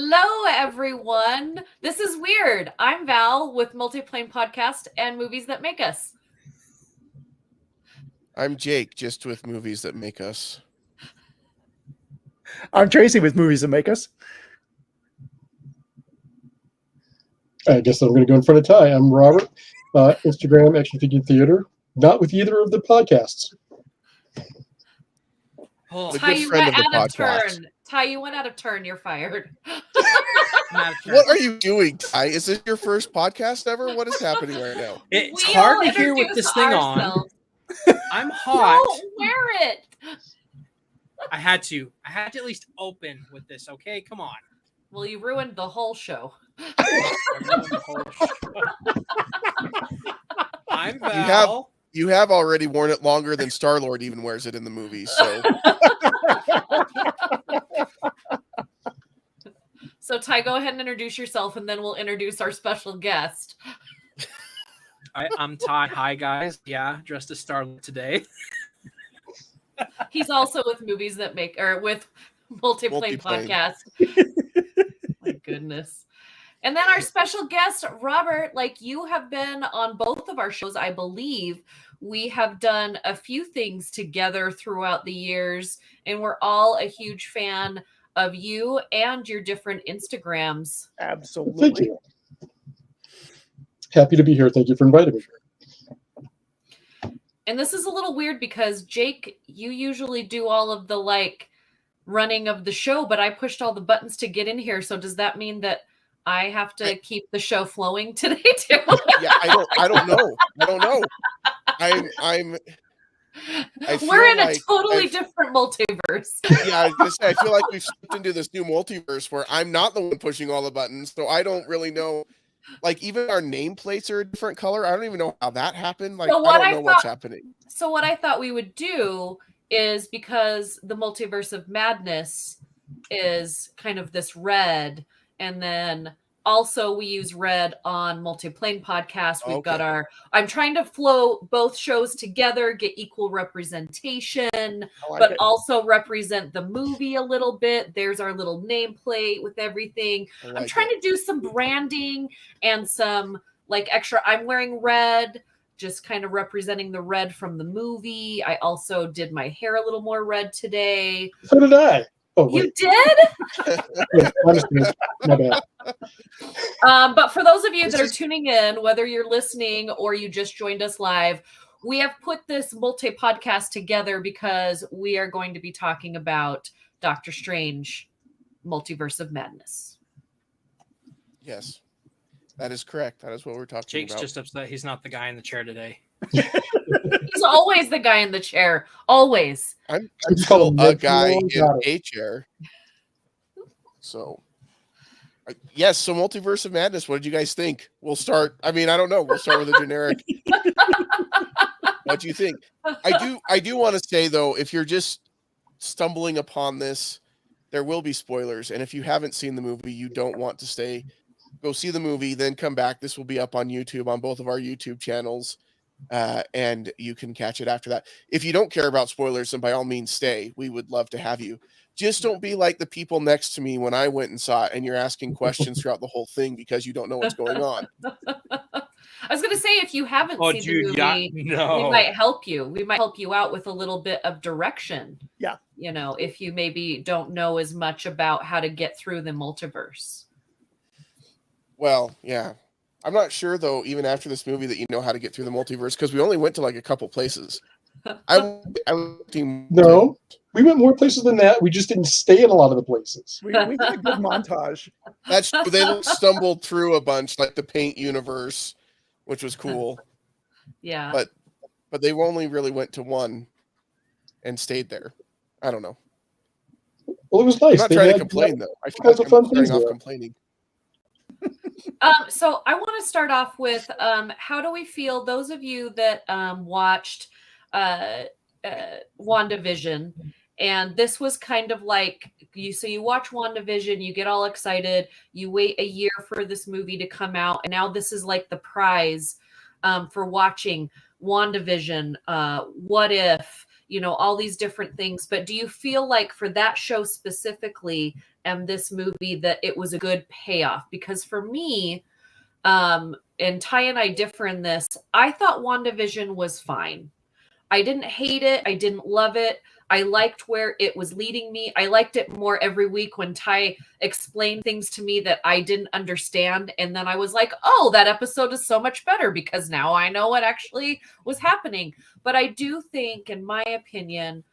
Hello, everyone. This is weird. I'm Val with Multiplane Podcast and Movies That Make Us. I'm Jake, just with Movies That Make Us. I'm Tracy with Movies That Make Us. I guess I'm going to go in front of Ty. I'm Robert, Instagram Action Figure Theater, not with either of the podcasts. Oh, Ty, you went out of turn. Ty, you went out of turn. You're fired. What are you doing, Ty? Is this your first podcast ever? What is happening right now? It's hard to hear with this thing on. I'm hot. Don't wear it. I had to at least open with this. Okay, come on. Well, you ruined the whole show. I'm Val. You have already worn it longer than Star-Lord even wears it in the movie. So, so Ty, go ahead and introduce yourself, and then we'll introduce our special guest. I'm Ty. Hi, guys. Yeah, dressed as Star-Lord today. He's also with Movies That Make, or with Multiplane Podcast. My goodness. And then our special guest, Robert, like you have been on both of our shows, I believe. We have done a few things together throughout the years, and we're all a huge fan of you and your different Instagrams. Absolutely. Thank you. Happy to be here. Thank you for inviting me. And this is a little weird because, Jake, you usually do all of the running of the show, but I pushed all the buttons to get in here. So does that mean that I have to keep the show flowing today too? Yeah, I don't know. We're in a totally different multiverse. Yeah, I was gonna say, I feel like we've slipped into this new multiverse where I'm not the one pushing all the buttons, so I don't really know. Like, even our nameplates are a different color. I don't even know how that happened. Like, so I don't know what's happening. So what I thought we would do is, because the Multiverse of Madness is kind of this red, and then also we use red on Multiplane Podcast. We've got I'm trying to flow both shows together, get equal representation, but also represent the movie a little bit. There's our little nameplate with everything. I'm trying to do some branding and some extra. I'm wearing red, just kind of representing the red from the movie. I also did my hair a little more red today. So did I. Oh, you did? Yeah, honestly, my bad. But for those of you that are tuning in, whether you're listening or you just joined us live, we have put this multi-podcast together because we are going to be talking about Doctor Strange, Multiverse of Madness. Yes, that is correct. That is what we're talking about. Jake's just upset he's not the guy in the chair today. He's always the guy in the chair. Always. I'm still a guy in a chair. So, yes. So, Multiverse of Madness. What did you guys think? We'll start. I mean, I don't know. We'll start with a generic. What do you think? I do want to say though, if you're just stumbling upon this, there will be spoilers, and if you haven't seen the movie, you don't want to stay. Go see the movie, then come back. This will be up on YouTube on both of our YouTube channels. And you can catch it after that. If you don't care about spoilers, then by all means stay. We would love to have you. Just don't be like the people next to me when I went and saw it, and you're asking questions throughout the whole thing because you don't know what's going on. I was going to say, if you haven't seen the movie, we might help you. We might help you out with a little bit of direction. Yeah. You know, if you maybe don't know as much about how to get through the multiverse. Well, yeah. I'm not sure, though, even after this movie, that you know how to get through the multiverse, because we only went to a couple places. No, we went more places than that. We just didn't stay in a lot of the places. We did a good montage. That's true. They stumbled through a bunch, like the Paint universe, which was cool. Yeah. But they only really went to one and stayed there. I don't know. Well, it was nice. I'm not trying to complain, though. I feel like I'm starting off complaining. So I want to start off with how do we feel, those of you that watched WandaVision, and this was kind of like you watch WandaVision, you get all excited, you wait a year for this movie to come out, and now this is like the prize for watching WandaVision, What If, all these different things. But do you feel like for that show specifically and this movie that it was a good payoff. Because for me, and Ty and I differ in this, I thought WandaVision was fine. I didn't hate it. I didn't love it. I liked where it was leading me. I liked it more every week when Ty explained things to me that I didn't understand. And then I was like, oh, that episode is so much better because now I know what actually was happening. But I do think, in my opinion,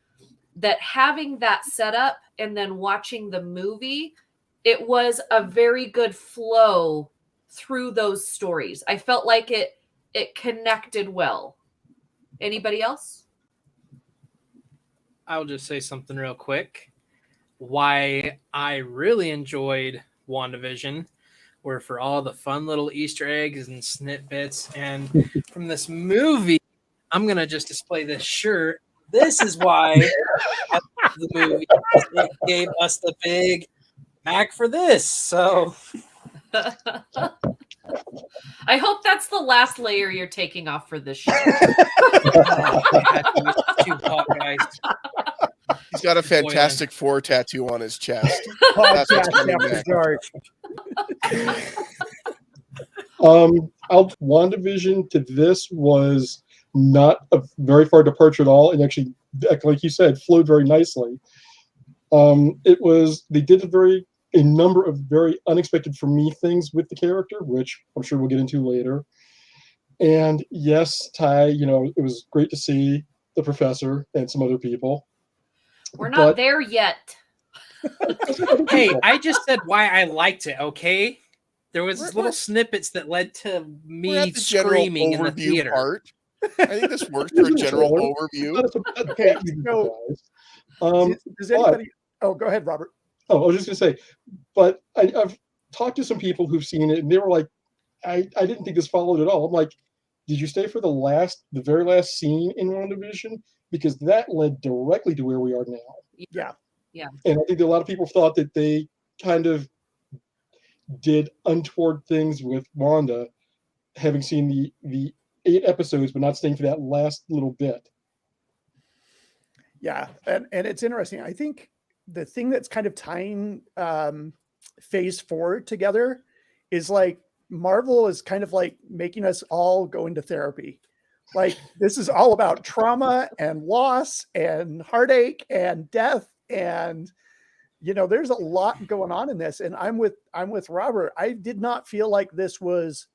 that having that setup and then watching the movie, it was a very good flow through those stories. I felt like it connected well. Anybody else? I'll just say something real quick. Why I really enjoyed WandaVision were for all the fun little Easter eggs and snippets. And from this movie, I'm going to just display this shirt. This is why I love the movie. It gave us the big back for this. So I hope that's the last layer you're taking off for this show. Too hot, guys. He's got a Fantastic Four tattoo on his chest. Podcast That's what's coming after next. dark. WandaVision to this was not a very far departure at all, and actually, like you said, flowed very nicely. They did a number of very unexpected for me things with the character, which I'm sure we'll get into later. And yes, Ty, it was great to see the professor and some other people. We're not there yet. Hey, I just said why I liked it, okay? There was little snippets that led to me screaming in the theater. Part. I think this works for a general overview. Okay, so does anybody? Oh, go ahead, Robert. Oh, I was just going to say, but I've talked to some people who've seen it, and they were like, I didn't think this followed at all. I'm like, did you stay for the very last scene in WandaVision? Because that led directly to where we are now. Yeah. And I think that a lot of people thought that they kind of did untoward things with Wanda, having seen the 8 episodes, but not staying for that last little bit. Yeah, and it's interesting. I think the thing that's kind of tying phase 4 together is like Marvel is kind of like making us all go into therapy. Like this is all about trauma and loss and heartache and death. And, there's a lot going on in this. And I'm with Robert. I did not feel like this was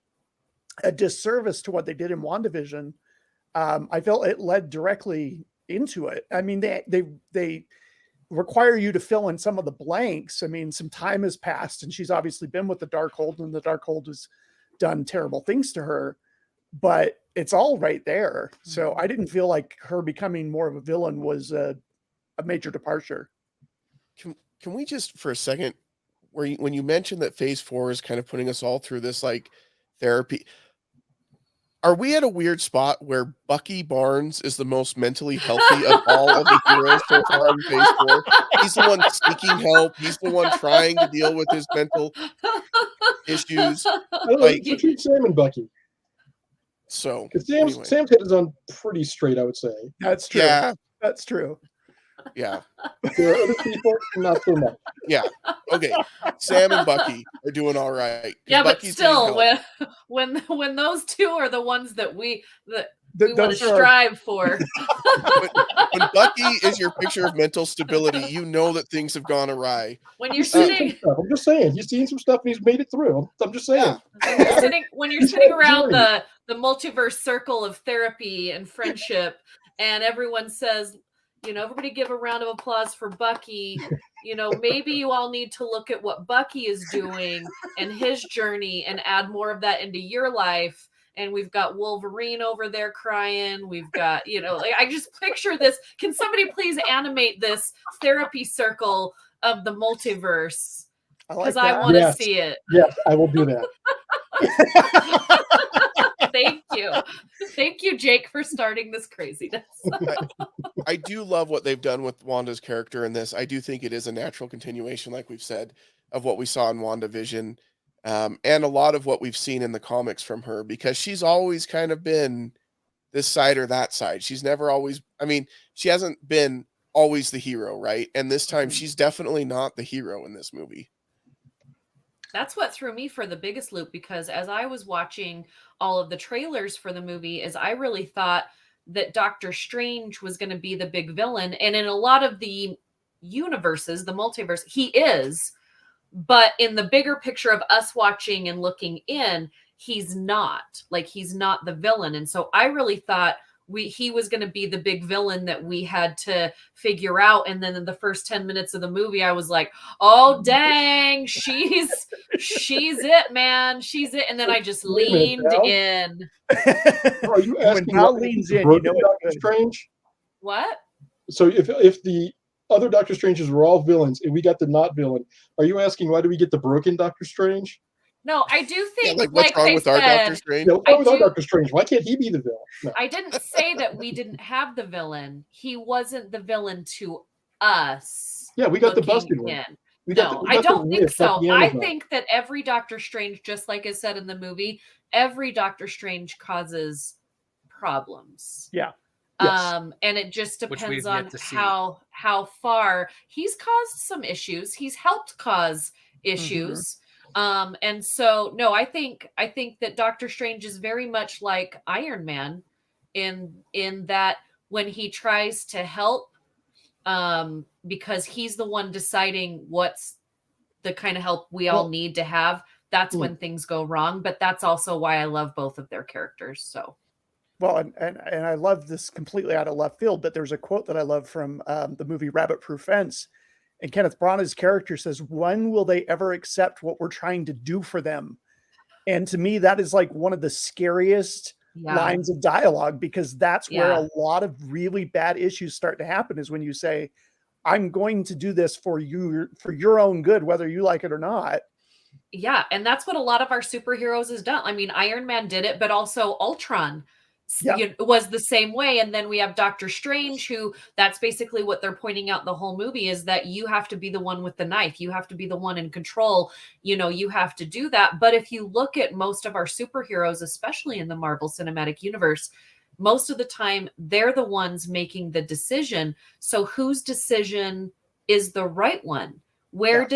a disservice to what they did in WandaVision. I felt it led directly into it. I mean, they require you to fill in some of the blanks. I mean, some time has passed and she's obviously been with the Darkhold and the Darkhold has done terrible things to her, but it's all right there. So I didn't feel like her becoming more of a villain was a major departure. Can we just for a second, when you mentioned that phase 4 is kind of putting us all through this like therapy, are we at a weird spot where Bucky Barnes is the most mentally healthy of all of the heroes so far in phase 4? He's the one seeking help. He's the one trying to deal with his mental issues. Between Sam and Bucky. So Sam's head is on pretty straight, I would say. That's true. Yeah. That's true. Yeah. There are other people, not so much. Yeah. Okay. Sam and Bucky are doing all right. Yeah, but Bucky's still, when those two are the ones that we want to Those are- strive for. when Bucky is your picture of mental stability, you know that things have gone awry. When you're sitting, I'm just saying, he's seen some stuff and he's made it through. I'm just saying. when you're sitting around the multiverse circle of therapy and friendship, and everyone says, everybody give a round of applause for Bucky. Maybe you all need to look at what Bucky is doing and his journey and add more of that into your life. And we've got Wolverine over there crying. We've got, I just picture this. Can somebody please animate this therapy circle of the multiverse? Because I want to see it. Yes, I will do that. Thank you, Jake, for starting this craziness. I do love what they've done with Wanda's character in this. I do think it is a natural continuation, like we've said, of what we saw in WandaVision, and a lot of what we've seen in the comics from her, because she's always kind of been this side or that side. She's never always, she hasn't been always the hero, right? And this time she's definitely not the hero in this movie. That's what threw me for the biggest loop, because as I was watching all of the trailers for the movie, is I really thought that Doctor Strange was going to be the big villain. And in a lot of the universes, the multiverse, he is. But in the bigger picture of us watching and looking in, he's not. Like, he's not the villain. And so I really thought he was going to be the big villain that we had to figure out. And then in the first 10 minutes of the movie, I was like, oh, dang, she's it, man. She's it. And then I just leaned in. Are you asking when Val leans in, you know Doctor Strange? What? So if the other Doctor Stranges were all villains and we got the not villain, are you asking why do we get the broken Doctor Strange? No, I do think, like what's wrong with our Doctor Strange? No, what's wrong with our Doctor Strange? Why can't he be the villain? No. I didn't say that we didn't have the villain. He wasn't the villain to us. Yeah, we got the busted one. I don't think so. I think that every Doctor Strange, just like is said in the movie, every Doctor Strange causes problems. Yeah. And it just depends on how far he's caused some issues. He's helped cause issues. And so, no, I think that Doctor Strange is very much like Iron Man in that when he tries to help, because he's the one deciding what's the kind of help we all need to have, that's when things go wrong. But that's also why I love both of their characters. So. Well, and I love this completely out of left field, but there's a quote that I love from the movie Rabbit Proof Fence. And Kenneth Branagh's character says, when will they ever accept what we're trying to do for them? And to me, that is like one of the scariest lines of dialogue, because that's where a lot of really bad issues start to happen, is when you say, I'm going to do this for you, for your own good, whether you like it or not. Yeah. And that's what a lot of our superheroes has done. I mean, Iron Man did it, but also Ultron was the same way. And then we have Doctor Strange, who that's basically what they're pointing out the whole movie, is that you have to be the one with the knife. You have to be the one in control. You know, you have to do that. But if you look at most of our superheroes, especially in the Marvel Cinematic Universe, most of the time they're the ones making the decision. So whose decision is the right one? There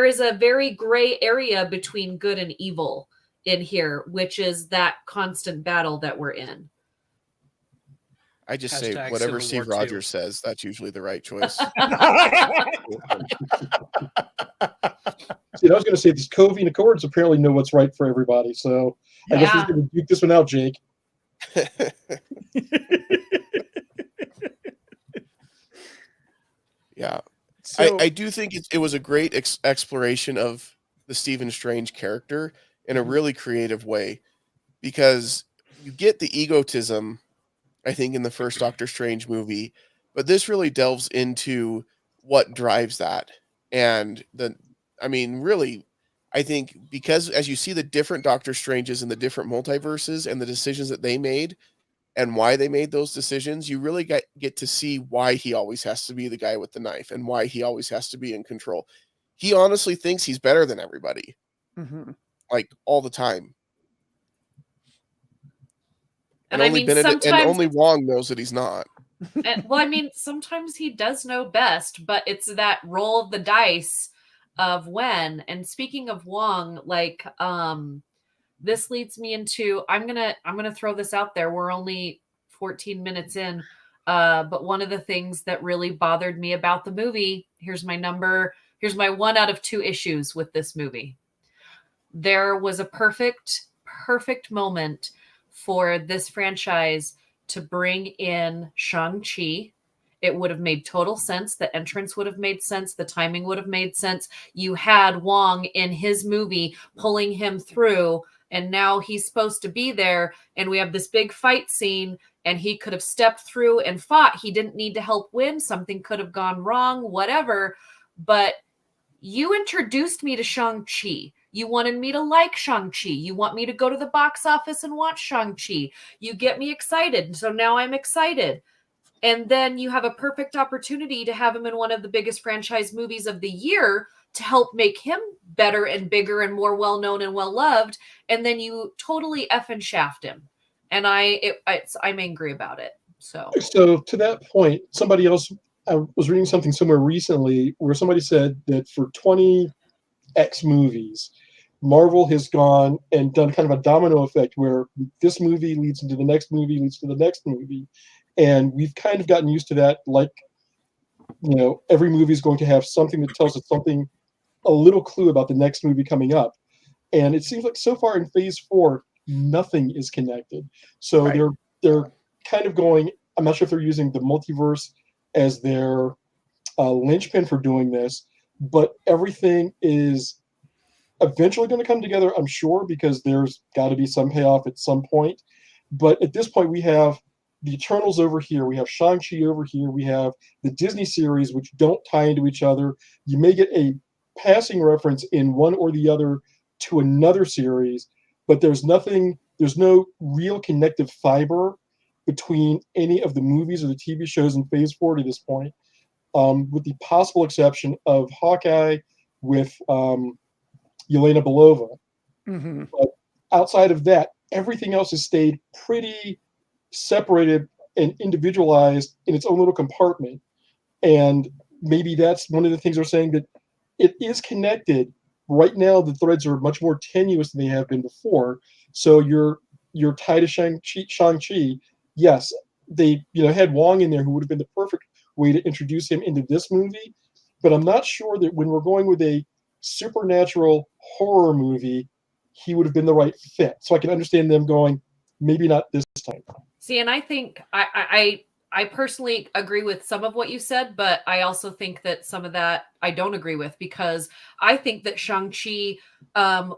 is a very gray area between good and evil in here, which is that constant battle that we're in. I just say whatever Steve Rogers says, that's usually the right choice. See, I was going to say these Covian Accords apparently know what's right for everybody. So I guess he's going to duke this one out, Jake. Yeah. So, I do think it was a great exploration of the Stephen Strange character in a really creative way, because you get the egotism, I think, in the first Doctor Strange movie, but this really delves into what drives that. And really, I think because as you see the different Doctor Stranges in the different multiverses and the decisions that they made and why they made those decisions, you really get to see why he always has to be the guy with the knife and why he always has to be in control. He honestly thinks he's better than everybody. Like all the time. And only Benedict and only Wong knows that he's not. Sometimes he does know best, but it's that roll of the dice of when. And speaking of Wong, this leads me into, I'm gonna throw this out there. We're only 14 minutes in, but one of the things that really bothered me about the movie, here's my 1 out of 2 issues with this movie. There was a perfect moment for this franchise to bring in Shang-Chi. It would have made total sense. The entrance would have made sense. The timing would have made sense. You had Wong in his movie pulling him through, and now he's supposed to be there, and we have this big fight scene, and he could have stepped through and fought. He didn't need to help win. Something could have gone wrong, whatever. But you introduced me to Shang-Chi. You wanted me to like Shang-Chi. You want me to go to the box office and watch Shang-Chi. You get me excited. So now I'm excited. And then you have a perfect opportunity to have him in one of the biggest franchise movies of the year to help make him better and bigger and more well-known and well-loved. And then you totally effing shaft him. And I'm angry about it. So to that point, somebody else I was reading something somewhere recently where somebody said that for 20 X movies, Marvel has gone and done kind of a domino effect where this movie leads into the next movie, leads to the next movie. And we've kind of gotten used to that. Like, every movie is going to have something that tells us something, a little clue about the next movie coming up. And it seems like so far in phase 4, nothing is connected. So Right. they're kind of going, I'm not sure if they're using the multiverse as their linchpin for doing this, but everything is eventually going to come together, I'm sure, because there's got to be some payoff at some point. But at this point, we have the Eternals over here, we have Shang-Chi over here, we have the Disney series, which don't tie into each other. You may get a passing reference in one or the other to another series, but there's no real connective fiber between any of the movies or the TV shows in Phase 4 to this point, with the possible exception of Hawkeye with Yelena Belova. Mm-hmm. But outside of that, everything else has stayed pretty separated and individualized in its own little compartment. And maybe that's one of the things they're saying, that it is connected. Right now, the threads are much more tenuous than they have been before. So you're tied to Shang-Chi. Yes, they had Wong in there, who would have been the perfect way to introduce him into this movie. But I'm not sure that when we're going with a supernatural horror movie, he would have been the right fit. So I can understand them going, maybe not this time. See, and I think I personally agree with some of what you said, but I also think that some of that I don't agree with, because I think that Shang-Chi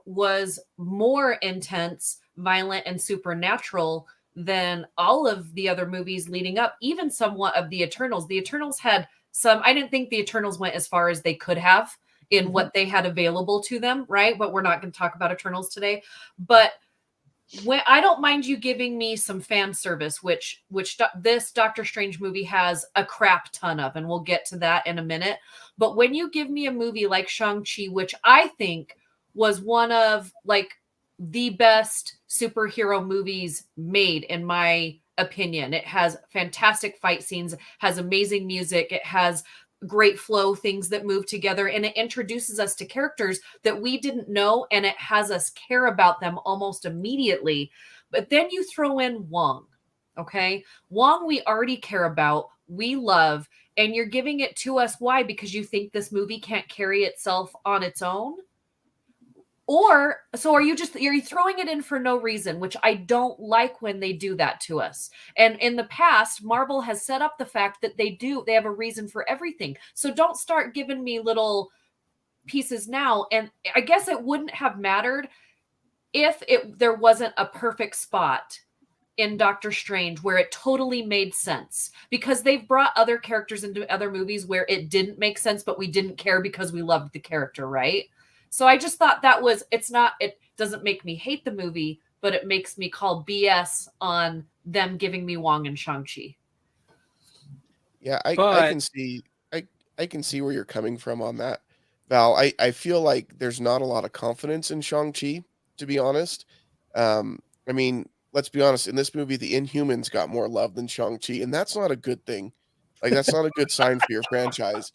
was more intense, violent, and supernatural than all of the other movies leading up, even somewhat of the Eternals. The Eternals had some, I didn't think the Eternals went as far as they could have in what they had available to them, right? But we're not going to talk about Eternals today. But when I don't mind you giving me some fan service, which this Doctor Strange movie has a crap ton of, and we'll get to that in a minute. But when you give me a movie like Shang-Chi, which I think was one of like the best superhero movies made, in my opinion, it has fantastic fight scenes, has amazing music, it has great flow, things that move together, and it introduces us to characters that we didn't know, and it has us care about them almost immediately. But then you throw in Wong, okay? Wong we already care about, we love, and you're giving it to us. Why? Because you think this movie can't carry itself on its own? Or so are you throwing it in for no reason, which I don't like when they do that to us. And in the past, Marvel has set up the fact that they have a reason for everything. So don't start giving me little pieces now. And I guess it wouldn't have mattered if there wasn't a perfect spot in Doctor Strange where it totally made sense, because they've brought other characters into other movies where it didn't make sense, but we didn't care because we loved the character, right? So I just thought it doesn't make me hate the movie, but it makes me call BS on them giving me Wong and Shang-Chi. Yeah, I can see I can see where you're coming from on that, Val. I feel like there's not a lot of confidence in Shang-Chi, to be honest. I mean, let's be honest, in this movie, the Inhumans got more love than Shang-Chi, and that's not a good thing. Like, that's not a good sign for your franchise.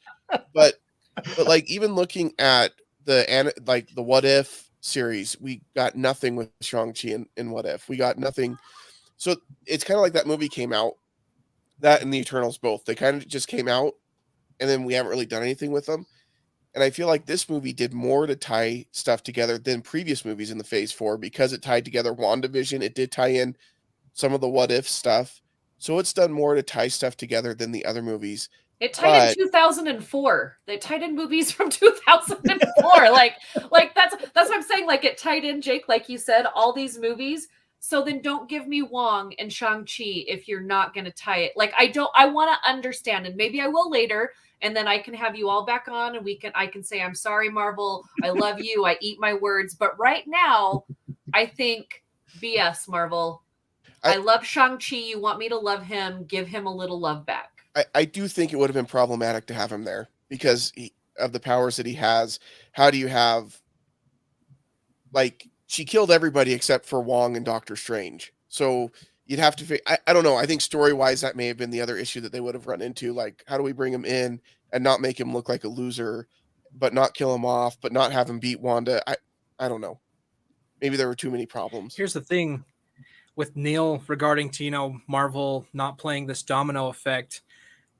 But like, even looking at the What If series, we got nothing with Shang-Chi in What If. We got nothing. So it's kind of like that movie came out, that and the Eternals both. They kind of just came out, and then we haven't really done anything with them. And I feel like this movie did more to tie stuff together than previous movies in the Phase 4, because it tied together WandaVision. It did tie in some of the What If stuff. So it's done more to tie stuff together than the other movies. It tied in 2004. They tied in movies from 2004. like that's what I'm saying. Like, it tied in, Jake, like you said, all these movies. So then don't give me Wong and Shang-Chi if you're not going to tie it. Like, I want to understand, and maybe I will later, and then I can have you all back on, and I can say, I'm sorry, Marvel. I love you. I eat my words. But right now, I think BS, Marvel. I love Shang-Chi. You want me to love him. Give him a little love back. I do think it would have been problematic to have him there because of the powers that he has. How do you have, like, she killed everybody except for Wong and Doctor Strange. So you'd have to. I don't know. I think story wise, that may have been the other issue that they would have run into. Like, how do we bring him in and not make him look like a loser, but not kill him off, but not have him beat Wanda? I don't know. Maybe there were too many problems. Here's the thing with Neil regarding to, Marvel not playing this domino effect.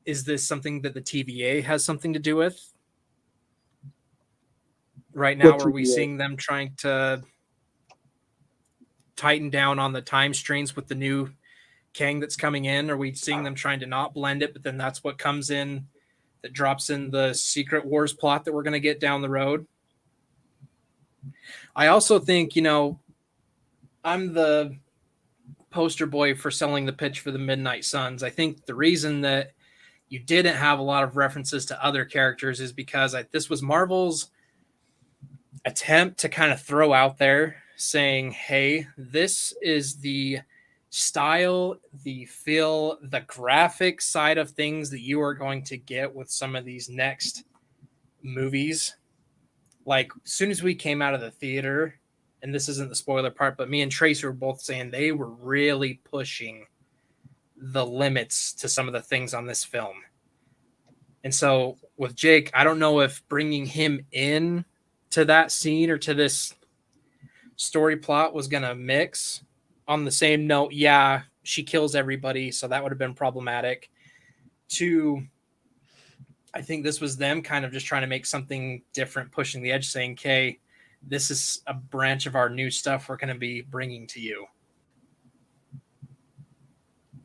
Is this something that the TVA has something to do with? Right now, are we seeing them trying to tighten down on the time strains with the new Kang that's coming in? Are we seeing them trying to not blend it, but then that's what comes in that drops in the Secret Wars plot that we're going to get down the road? I also think, I'm the poster boy for selling the pitch for the Midnight Suns. I think the reason that you didn't have a lot of references to other characters is because this was Marvel's attempt to kind of throw out there saying, hey, this is the style, the feel, the graphic side of things that you are going to get with some of these next movies. Like, as soon as we came out of the theater, and this isn't the spoiler part, but me and Trace were both saying they were really pushing the limits to some of the things on this film. And so with Jake, I don't know if bringing him in to that scene or to this story plot was going to mix on the same note. Yeah, she kills everybody, so that would have been problematic. I think this was them kind of just trying to make something different, pushing the edge, saying, okay, this is a branch of our new stuff we're going to be bringing to you.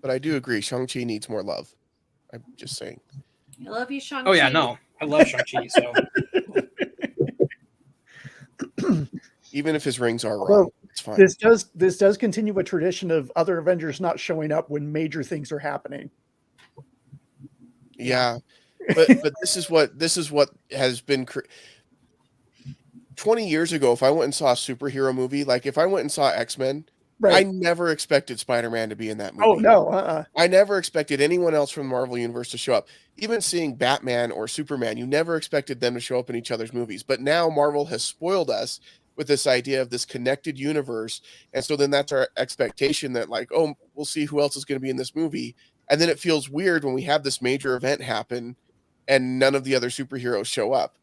But I do agree, Shang-Chi needs more love. I'm just saying. I love you, Shang-Chi. Oh, yeah, no. I love Shang-Chi, so... Even if his rings are wrong, it's fine. This does continue a tradition of other Avengers not showing up when major things are happening. Yeah, but this is what has been 20 years ago. If I went and saw a superhero movie, like if I went and saw X-Men, right, I never expected Spider-Man to be in that movie. Oh no, I never expected anyone else from the Marvel Universe to show up. Even seeing Batman or Superman, you never expected them to show up in each other's movies. But now Marvel has spoiled us with this idea of this connected universe. And so then that's our expectation that like, oh, we'll see who else is going to be in this movie. And then it feels weird when we have this major event happen and none of the other superheroes show up.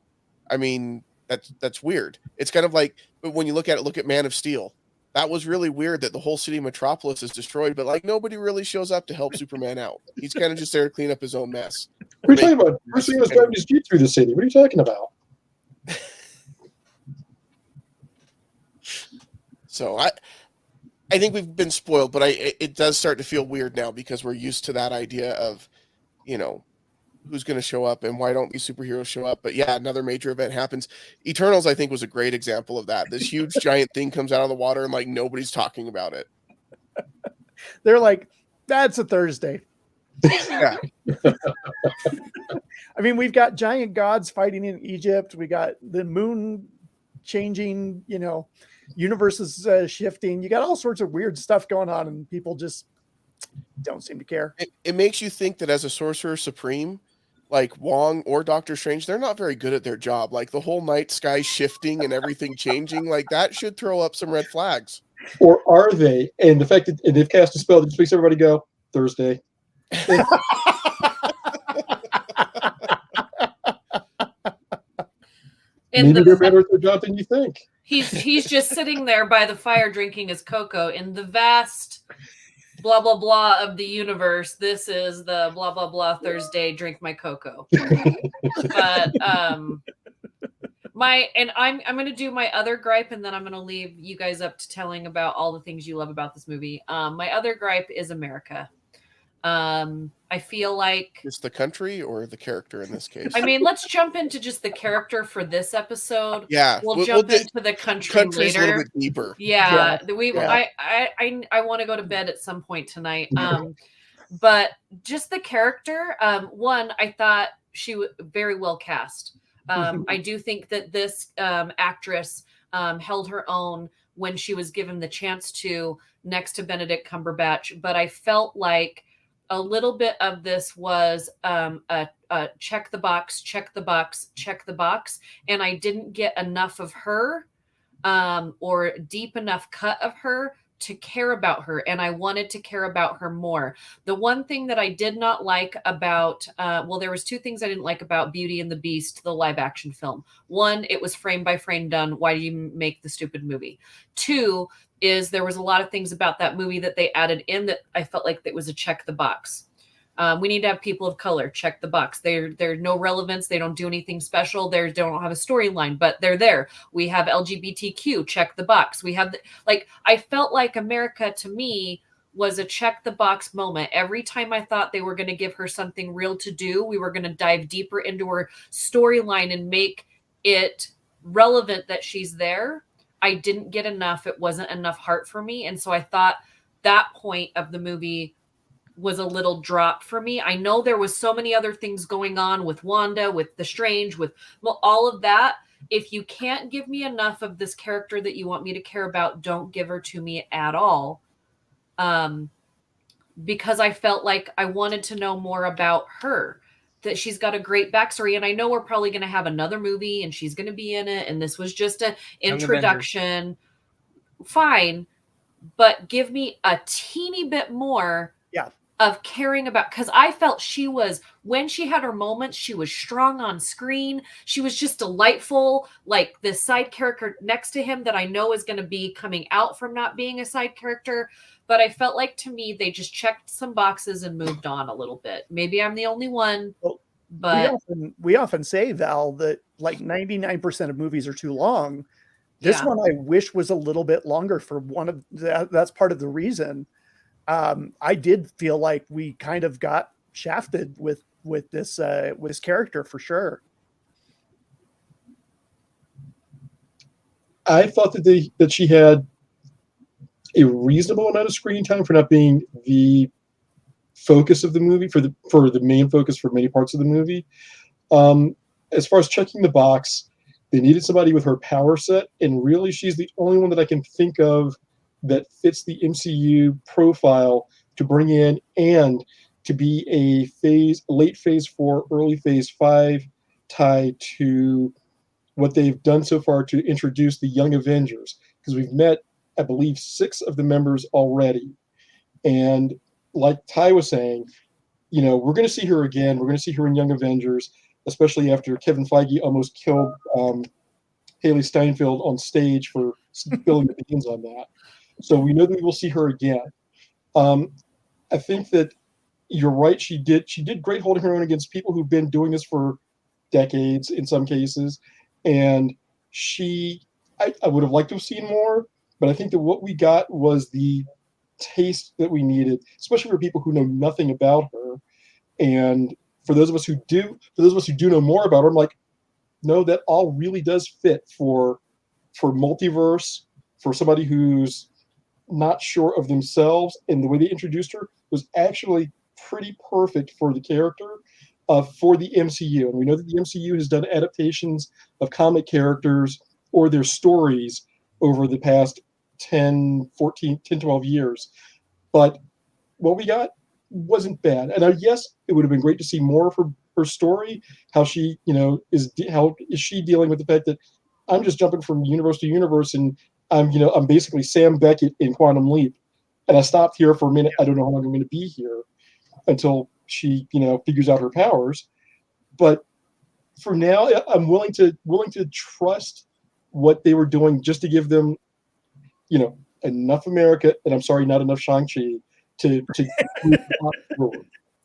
I mean, that's weird. It's kind of like, but when you look at Man of Steel, that was really weird that the whole city Metropolis is destroyed, but like nobody really shows up to help Superman out. He's kind of just there to clean up his own mess. What are you talking about? Bruce Wayne was driving his Jeep through the city. What are you talking about? So I think we've been spoiled, but it does start to feel weird now because we're used to that idea of, who's going to show up and why don't these superheroes show up? But yeah, another major event happens. Eternals, I think, was a great example of that. This huge giant thing comes out of the water and like nobody's talking about it. They're like, that's a Thursday. Yeah. I mean, we've got giant gods fighting in Egypt. We got the moon changing, universes shifting. You got all sorts of weird stuff going on and people just don't seem to care. It makes you think that as a Sorcerer Supreme, like Wong or Doctor Strange, they're not very good at their job. Like the whole night sky shifting and everything changing, like that should throw up some red flags. Or are they? And the fact that they've cast a spell that just makes everybody go, Thursday. Maybe they're better at their job than you think. He's just sitting there by the fire drinking his cocoa in the vast blah blah blah of the universe. This is the blah blah blah Thursday, drink my cocoa. But I'm gonna do my other gripe and then I'm gonna leave you guys up to telling about all the things you love about this movie. My other gripe is America. I feel like it's the country or the character in this case. I mean, let's jump into just the character for this episode. Yeah, we'll jump into the country later. A little bit deeper. Yeah. I want to go to bed at some point tonight. But just the character. One, I thought she was very well cast. I do think that this actress held her own when she was given the chance to next to Benedict Cumberbatch. But I felt like a little bit of this was a check the box, check the box, check the box. And I didn't get enough of her or deep enough cut of her to care about her, and I wanted to care about her more. The one thing that I did not like about, there was two things I didn't like about Beauty and the Beast, the live action film. One, it was frame by frame done. Why do you make the stupid movie? Two is there was a lot of things about that movie that they added in that I felt like it was a check the box. We need to have people of color, check the box. They're no relevance. They don't do anything special. They don't have a storyline, but they're there. We have LGBTQ, check the box. We have I felt like America to me was a check the box moment. Every time I thought they were going to give her something real to do, we were going to dive deeper into her storyline and make it relevant that she's there. I didn't get enough. It wasn't enough heart for me. And so I thought that point of the movie was a little drop for me. I know there was so many other things going on with Wanda, with the Strange, with all of that. If you can't give me enough of this character that you want me to care about, don't give her to me at all. Because I felt like I wanted to know more about her, that she's got a great backstory. And I know we're probably going to have another movie and she's going to be in it. And this was just an introduction. Fine. But give me a teeny bit more of caring about, because I felt she was, when she had her moments, she was strong on screen. She was just delightful, like this side character next to him that I know is going to be coming out from not being a side character. But I felt like, to me, they just checked some boxes and moved on a little bit. Maybe I'm the only one, but we often say, Val, that like 99% of movies are too long. This one I wish was a little bit longer for one of that's part of the reason. I did feel like we kind of got shafted with this character for sure. I thought that she had a reasonable amount of screen time for not being the focus of the movie, for the main focus for many parts of the movie. As far as checking the box, they needed somebody with her power set, and really she's the only one that I can think of that fits the MCU profile to bring in and to be a late phase 4, early phase 5 tie to what they've done so far to introduce the Young Avengers, because we've met, I believe, 6 of the members already. And like Ty was saying, we're going to see her again. We're going to see her in Young Avengers, especially after Kevin Feige almost killed Haley Steinfeld on stage for spilling the beans on that. So we know that we will see her again. I think that you're right. She did great holding her own against people who've been doing this for decades in some cases. And I would have liked to have seen more, but I think that what we got was the taste that we needed, especially for people who know nothing about her. And for those of us who do know more about her, I'm like, no, that all really does fit for Multiverse, for somebody who's not sure of themselves, and the way they introduced her was actually pretty perfect for the character, for the MCU. And we know that the MCU has done adaptations of comic characters or their stories over the past 10, 12 years. But what we got wasn't bad. And yes, it would have been great to see more of her story, how she, how is she dealing with the fact that I'm just jumping from universe to universe, and I'm basically Sam Beckett in Quantum Leap, and I stopped here for a minute. I don't know how long I'm going to be here until she, figures out her powers. But for now, I'm willing to trust what they were doing, just to give them, enough America, and I'm sorry, not enough Shang-Chi to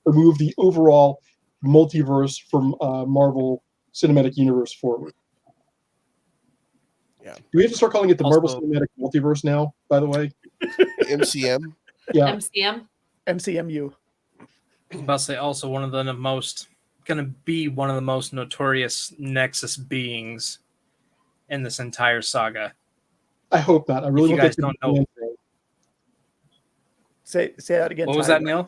move the overall multiverse from Marvel Cinematic Universe forward. Yeah. Do we have to start calling it the Marvel Cinematic Multiverse now, by the way? MCM? Yeah. MCMU. I'm about to say also going to be one of the most notorious Nexus beings in this entire saga. I hope not. I really you guys don't know. Say that again. What was that, Neil?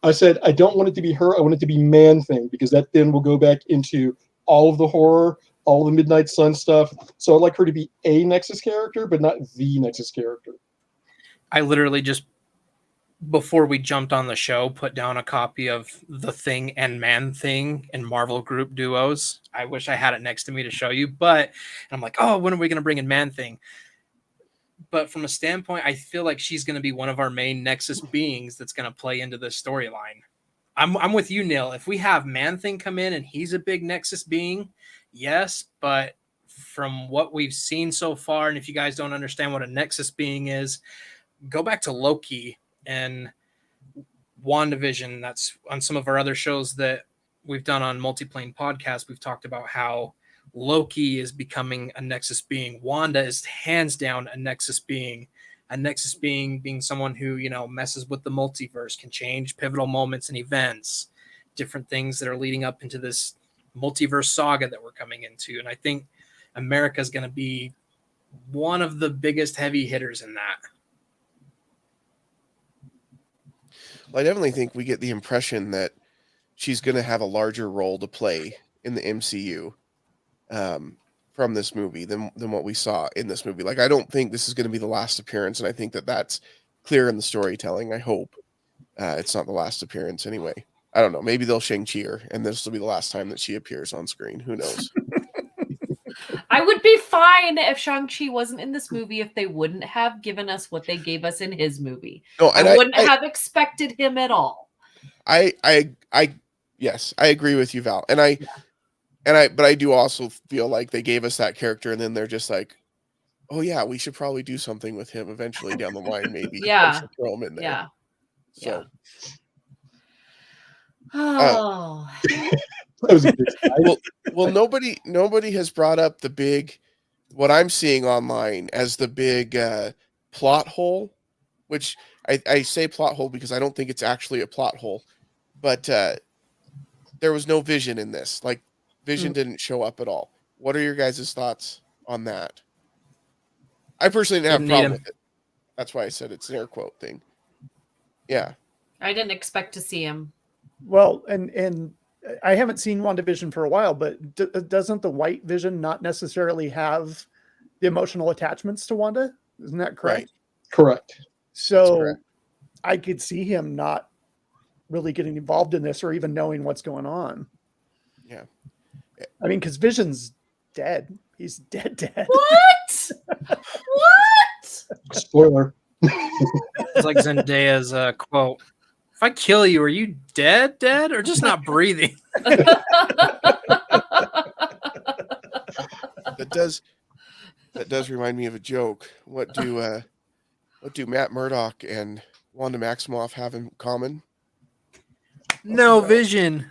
I said I don't want it to be her. I want it to be Man-Thing, because that then will go back into all of the horror, all the Midnight Sun stuff. So I'd like her to be a Nexus character, but not the Nexus character. I literally just, before we jumped on the show, put down a copy of The Thing and Man-Thing in Marvel Group Duos. I wish I had it next to me to show you, but I'm like, oh, when are we going to bring in Man-Thing? but from a standpoint, I feel like she's going to be one of our main Nexus beings that's going to play into this storyline. I'm with you, Neil. If we have Man-Thing come in and he's a big Nexus being, yes, but from what we've seen so far, and if you guys don't understand what a Nexus being is, go back to Loki and WandaVision. That's on some of our other shows that we've done on Multiplane Podcast. We've talked about how Loki is becoming a Nexus being. Wanda is hands down a Nexus being. A Nexus being someone who, messes with the multiverse, can change pivotal moments and events, different things that are leading up into this multiverse saga that we're coming into. And I think America is going to be one of the biggest heavy hitters in that. Well, I definitely think we get the impression that she's going to have a larger role to play in the MCU from this movie than what we saw in this movie. Like, I don't think this is going to be the last appearance, and I think that that's clear in the storytelling. I hope it's not the last appearance anyway. I don't know. Maybe they'll Shang-Chi her, and this will be the last time that she appears on screen. Who knows? I would be fine if Shang-Chi wasn't in this movie if they wouldn't have given us what they gave us in his movie. No, and I wouldn't have expected him at all. Yes, I agree with you, Val. But I do also feel like they gave us that character, and then they're just like, oh yeah, we should probably do something with him eventually down the line, maybe. Yeah. Throw him in there. Yeah. So. Oh. Well, nobody has brought up what I'm seeing online as the big plot hole, which I say plot hole because I don't think it's actually a plot hole, but there was no Vision in this. Like, Vision didn't show up at all. What are your guys' thoughts on that? I personally didn't have a problem with it. That's why I said it's an air quote thing. Yeah. I didn't expect to see him. Well, and I haven't seen WandaVision for a while, but doesn't the White Vision not necessarily have the emotional attachments to Wanda? Isn't that correct? Right. Correct. So correct. I could see him not really getting involved in this or even knowing what's going on. Yeah. I mean, because Vision's dead. He's dead. What? What? Spoiler. It's like Zendaya's quote. If I kill you, are you dead, or just not breathing? That does remind me of a joke. What do Matt Murdock and Wanda Maximoff have in common? No vision.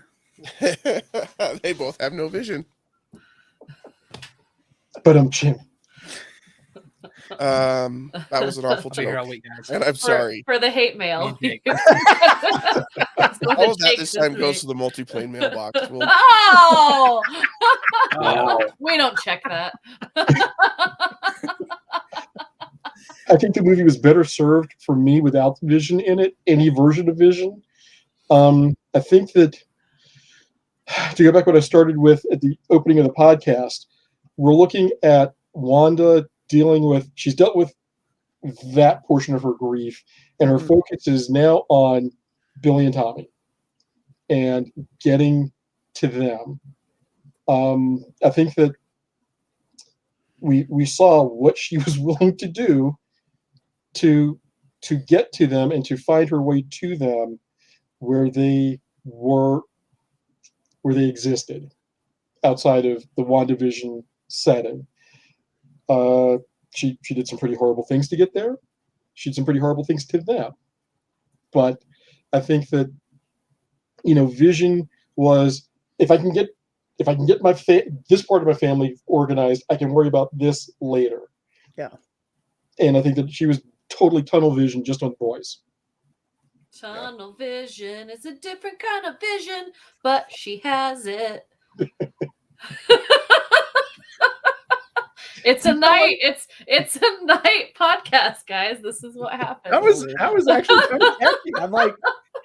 They both have no vision. But I'm Jim. That was an awful joke, and I'm sorry for the hate mail. All of that this time goes to the Multiplane mailbox. We don't check that. I think the movie was better served for me without Vision in it, any version of Vision. I think that, to go back to what I started with at the opening of the podcast, we're looking at Wanda she's dealt with that portion of her grief, and her focus is now on Billy and Tommy and getting to them. I think that we saw what she was willing to do to get to them and to find her way to them where they existed outside of the WandaVision setting. She did some pretty horrible things to get there. She did some pretty horrible things to them. But I think that, Vision was, if I can get this part of my family organized, I can worry about this later. Yeah. And I think that she was totally tunnel vision just on the boys. Tunnel vision is a different kind of vision, but she has it. It's a night. It's a night podcast, guys. This is what happened. I was actually kind of catchy. I'm like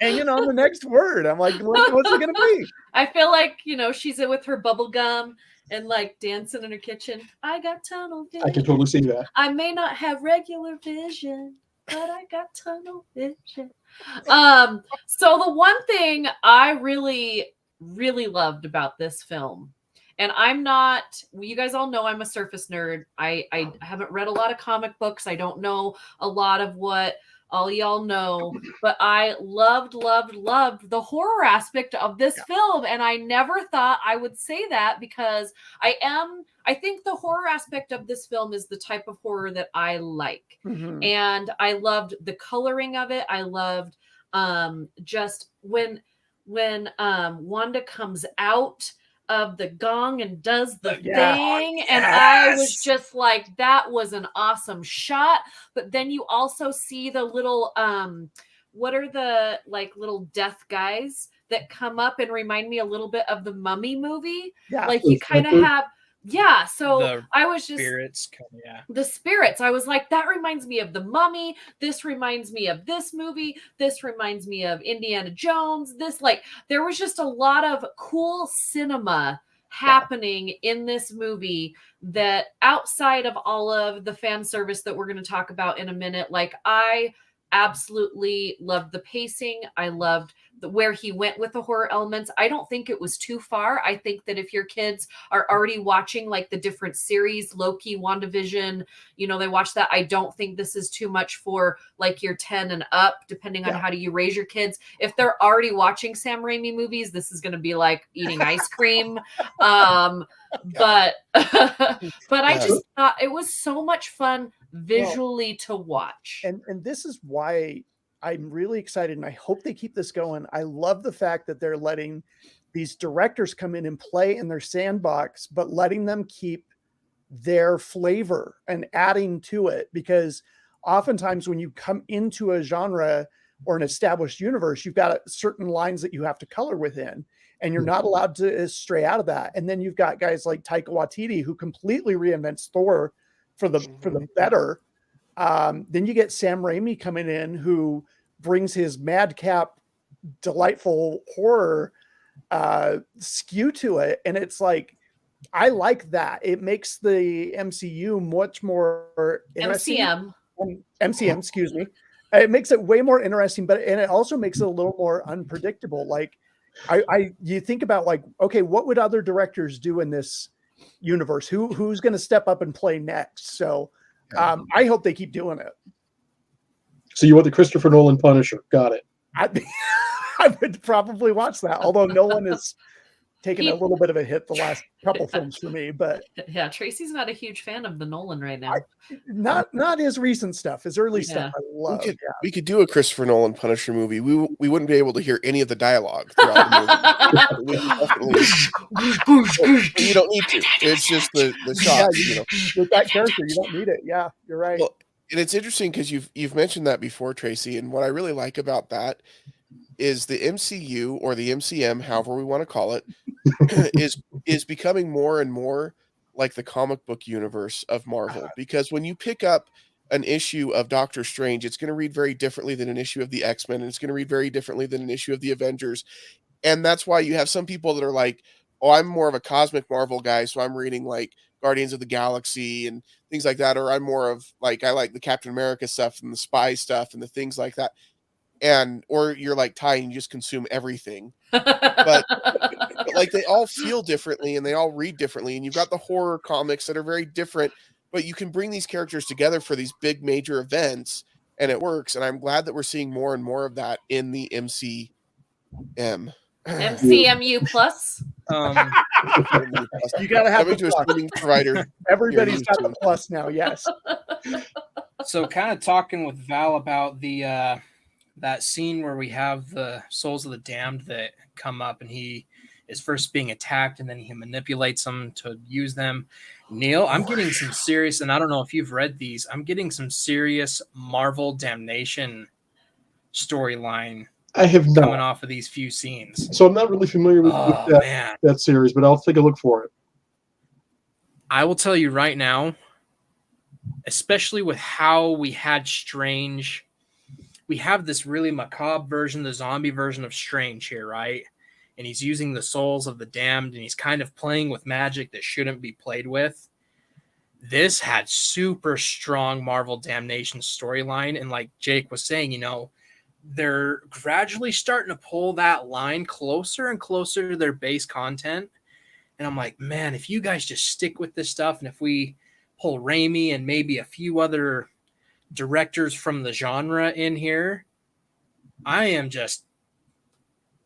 hanging on the next word. I'm like, what's it gonna be? I feel like she's with her bubble gum and like dancing in her kitchen. I got tunnel vision. I can totally see that. I may not have regular vision, but I got tunnel vision. So the one thing I really, really loved about this film And I'm not, you guys all know I'm a surface nerd. I haven't read a lot of comic books. I don't know a lot of what all y'all know, but I loved the horror aspect of this film. And I never thought I would say that, because I think the horror aspect of this film is the type of horror that I like. Mhm. And I loved the coloring of it. I loved just when Wanda comes out of the gong and does the thing, and I was just like, that was an awesome shot. But then you also see the little what are the like little death guys that come up and remind me a little bit of the Mummy movie. Like you kind of have so I was just the spirits. I was like, that reminds me of the Mummy. This reminds me of this movie. This reminds me of Indiana Jones. This, like, there was just a lot of cool cinema happening in this movie that outside of all of the fan service that we're going to talk about in a minute, like I absolutely loved the pacing. I loved where he went with the horror elements. I don't think it was too far. I think that if your kids are already watching like the different series, Loki, WandaVision, you know, they watch that. I don't think this is too much for like your 10 and up, depending on how do you raise your kids. If they're already watching Sam Raimi movies, this is going to be like eating ice cream. But I just thought it was so much fun visually to watch. And this is why I'm really excited, and I hope they keep this going. I love the fact that they're letting these directors come in and play in their sandbox, but letting them keep their flavor and adding to it, because oftentimes when you come into a genre or an established universe, you've got certain lines that you have to color within, and you're not allowed to stray out of that. And then you've got guys like Taika Waititi, who completely reinvents Thor for the better. Then you get Sam Raimi coming in, who brings his madcap, delightful horror skew to it. And it's like, I like that. It makes the MCU much more interesting. MCM, excuse me. It makes it way more interesting, and it also makes it a little more unpredictable. Like you think about like, okay, what would other directors do in this universe? Who's going to step up and play next? So I hope they keep doing it. So you want the Christopher Nolan Punisher? Got it. I would probably watch that, although Nolan has taken a little bit of a hit the last couple films for me. But yeah, Tracy's not a huge fan of the Nolan right now. Not his recent stuff. His early stuff I love. We could do a Christopher Nolan Punisher movie. We wouldn't be able to hear any of the dialogue throughout the movie. You don't need to. It's just the shots. You know, with that character, you don't need it. Yeah, you're right. Well, and it's interesting because you've mentioned that before, Tracy. And what I really like about that is the MCU, or the MCM, however we want to call it, is becoming more and more like the comic book universe of Marvel. Because when you pick up an issue of Doctor Strange, it's going to read very differently than an issue of the X-Men, and it's going to read very differently than an issue of the Avengers. And that's why you have some people that are like, oh, I'm more of a cosmic Marvel guy, so I'm reading like Guardians of the Galaxy and things like that. Or I'm more of like, I like the Captain America stuff and the spy stuff and the things like that. Or you're like Ty and you just consume everything. But like they all feel differently and they all read differently. And you've got the horror comics that are very different, but you can bring these characters together for these big major events and it works. And I'm glad that we're seeing more and more of that in the MCMU plus. You gotta have to a streaming provider. Everybody's got the plus now. Yes. So, kind of talking with Val about the that scene where we have the souls of the damned that come up, and he is first being attacked, and then he manipulates them to use them. Neil, I'm getting some serious, and I don't know if you've read these. I'm getting some serious Marvel Damnation storyline. I have not. Coming off of these few scenes. So I'm not really familiar with that series, but I'll take a look for it. I will tell you right now, especially with how we had Strange, we have this really macabre version, the zombie version of Strange here, right? And he's using the souls of the damned, and he's kind of playing with magic that shouldn't be played with. This had super strong Marvel Damnation storyline, and like Jake was saying, you know, they're gradually starting to pull that line closer and closer to their base content. And I'm like, man, if you guys just stick with this stuff, and if we pull Raimi and maybe a few other directors from the genre in here, I am just,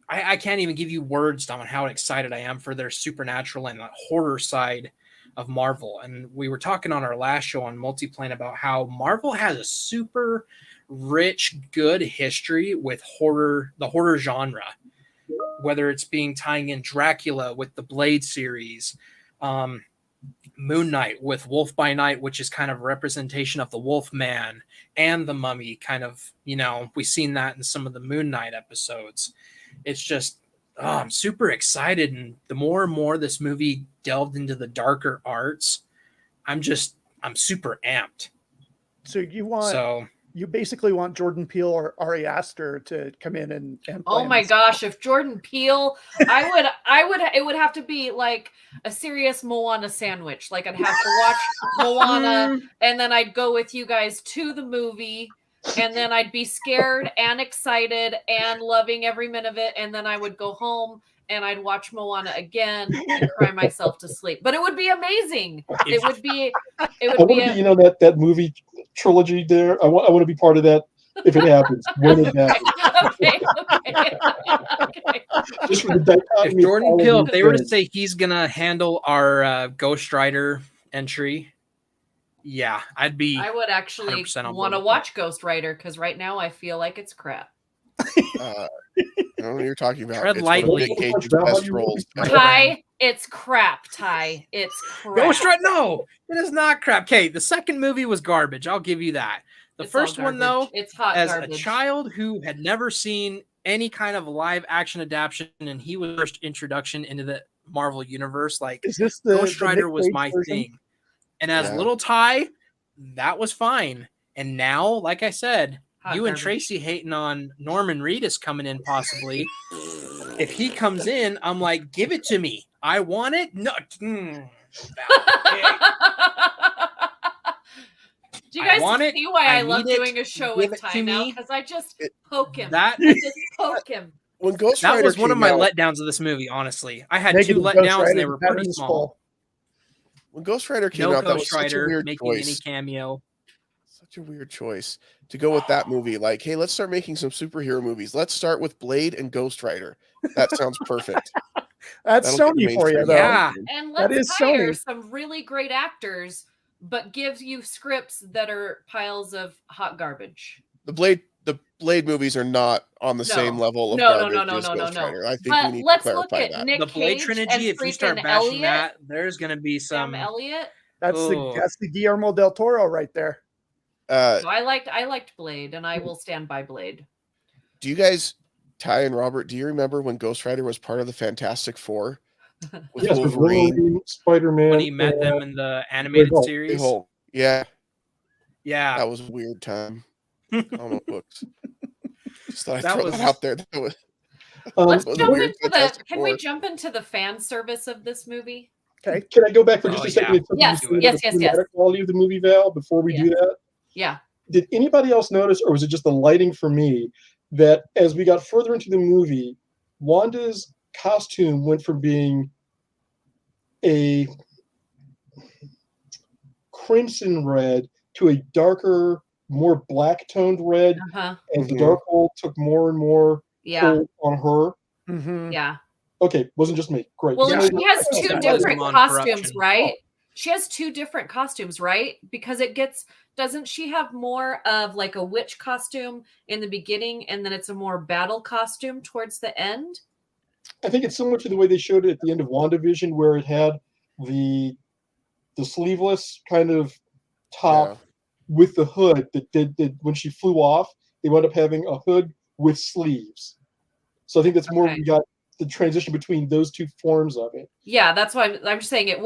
I can't even give you words on how excited I am for their supernatural and horror side of Marvel. And we were talking on our last show on Multiplane about how Marvel has a super rich, good history with horror, the horror genre, whether it's being tying in Dracula with the Blade series, Moon Knight with Wolf by Night, which is kind of a representation of the Wolf Man, and the Mummy, kind of, we've seen that in some of the Moon Knight episodes. It's just, I'm super excited. And the more and more this movie delved into the darker arts, I'm super amped. So you basically want Jordan Peele or Ari Aster to come in and play. Oh my gosh, if Jordan Peele, it would have to be like a serious Moana sandwich. Like I'd have to watch Moana and then I'd go with you guys to the movie and then I'd be scared and excited and loving every minute of it. And then I would go home and I'd watch Moana again and cry myself to sleep. But it would be amazing. It would be that movie trilogy there. I want to be part of that if it happens. When it happens. Okay. Just for the if Jordan Peele, if they were to say he's gonna handle our Ghost Rider entry, yeah, I would actually want to watch Ghost Rider because right now I feel like it's crap. I don't know what you're talking about. Tread lightly. Nick Cage's best roles. Ty, it's crap, Ty. It's crap. Ghost Rider, no, it is not crap. Okay, the second movie was garbage. I'll give you that. The first one, though, it's hot as garbage. A child who had never seen any kind of live action adaptation, and he was first introduction into the Marvel universe. Like, Ghost Rider was my thing. And as little Ty, that was fine. And now, like I said, you and Tracy hating on Norman Reedus coming in possibly. If he comes in, I'm like, give it to me. I want it. No. Do you guys see why I love doing a show with Ty now? Because I just poke him. I just poke him. When Ghost Rider that was one of my letdowns of this movie, honestly. I had two letdowns and they were pretty small. When Ghost Rider came out, that was such a weird making choice. Any cameo. Such a weird choice to go with that movie. Like, hey, let's start making some superhero movies. Let's start with Blade and Ghost Rider. That sounds perfect. That's Sony for you, though. Yeah. And let's hire some really great actors, but give you scripts that are piles of hot garbage. The Blade movies are not on the same level of garbage as Ghost Rider. I think we need to clarify that. Nick the Blade Cage trilogy, if you start bashing that, there's going to be some... Sam Elliott. That's the Guillermo del Toro right there. So I liked Blade, and I will stand by Blade. Do you guys, Ty and Robert, do you remember when Ghost Rider was part of the Fantastic Four? With Wolverine, Spider-Man. When he met them in the animated series. Yeah. Yeah. That was a weird time. I don't know books. Just thought I'd throw that out there. That was, can we jump into the fan service of this movie? Okay. Can I go back for just a second? Yes. Quality of the movie, Val, before we do that? Yeah. Did anybody else notice, or was it just the lighting for me, that as we got further into the movie, Wanda's costume went from being a crimson red to a darker, more black-toned red, and the dark hole took more and more hold on her? Mm-hmm. Yeah. Okay, wasn't just me. Great. Well, she has two different costumes, right? She has two different costumes, right? Because doesn't she have more of like a witch costume in the beginning and then it's a more battle costume towards the end? I think it's similar to the way they showed it at the end of WandaVision, where it had the sleeveless kind of top with the hood that when she flew off, they wound up having a hood with sleeves. So I think that's more we got the transition between those two forms of it. Yeah, that's why I'm just saying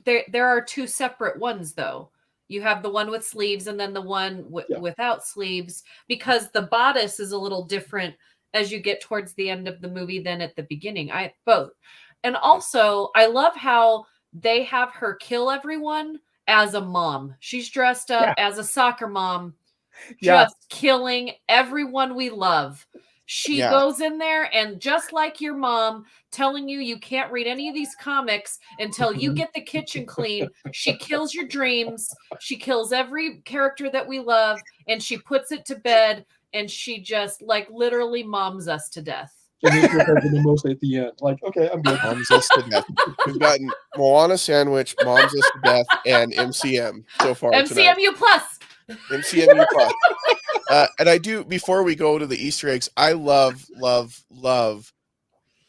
there are two separate ones though. You have the one with sleeves and then the one without sleeves, because the bodice is a little different as you get towards the end of the movie than at the beginning. Both. And also, I love how they have her kill everyone as a mom. She's dressed up as a soccer mom, just killing everyone we love. She goes in there and just like your mom telling you can't read any of these comics until you get the kitchen clean, she kills your dreams. She kills every character that we love and she puts it to bed and she just like literally moms us to death. The most at the end. Like, okay, I'm good. Moms us to death. We've gotten Moana Sandwich, Moms us to death, and MCM so far tonight. MCMU Plus. MCMU Plus. And I do, before we go to the Easter eggs, I love, and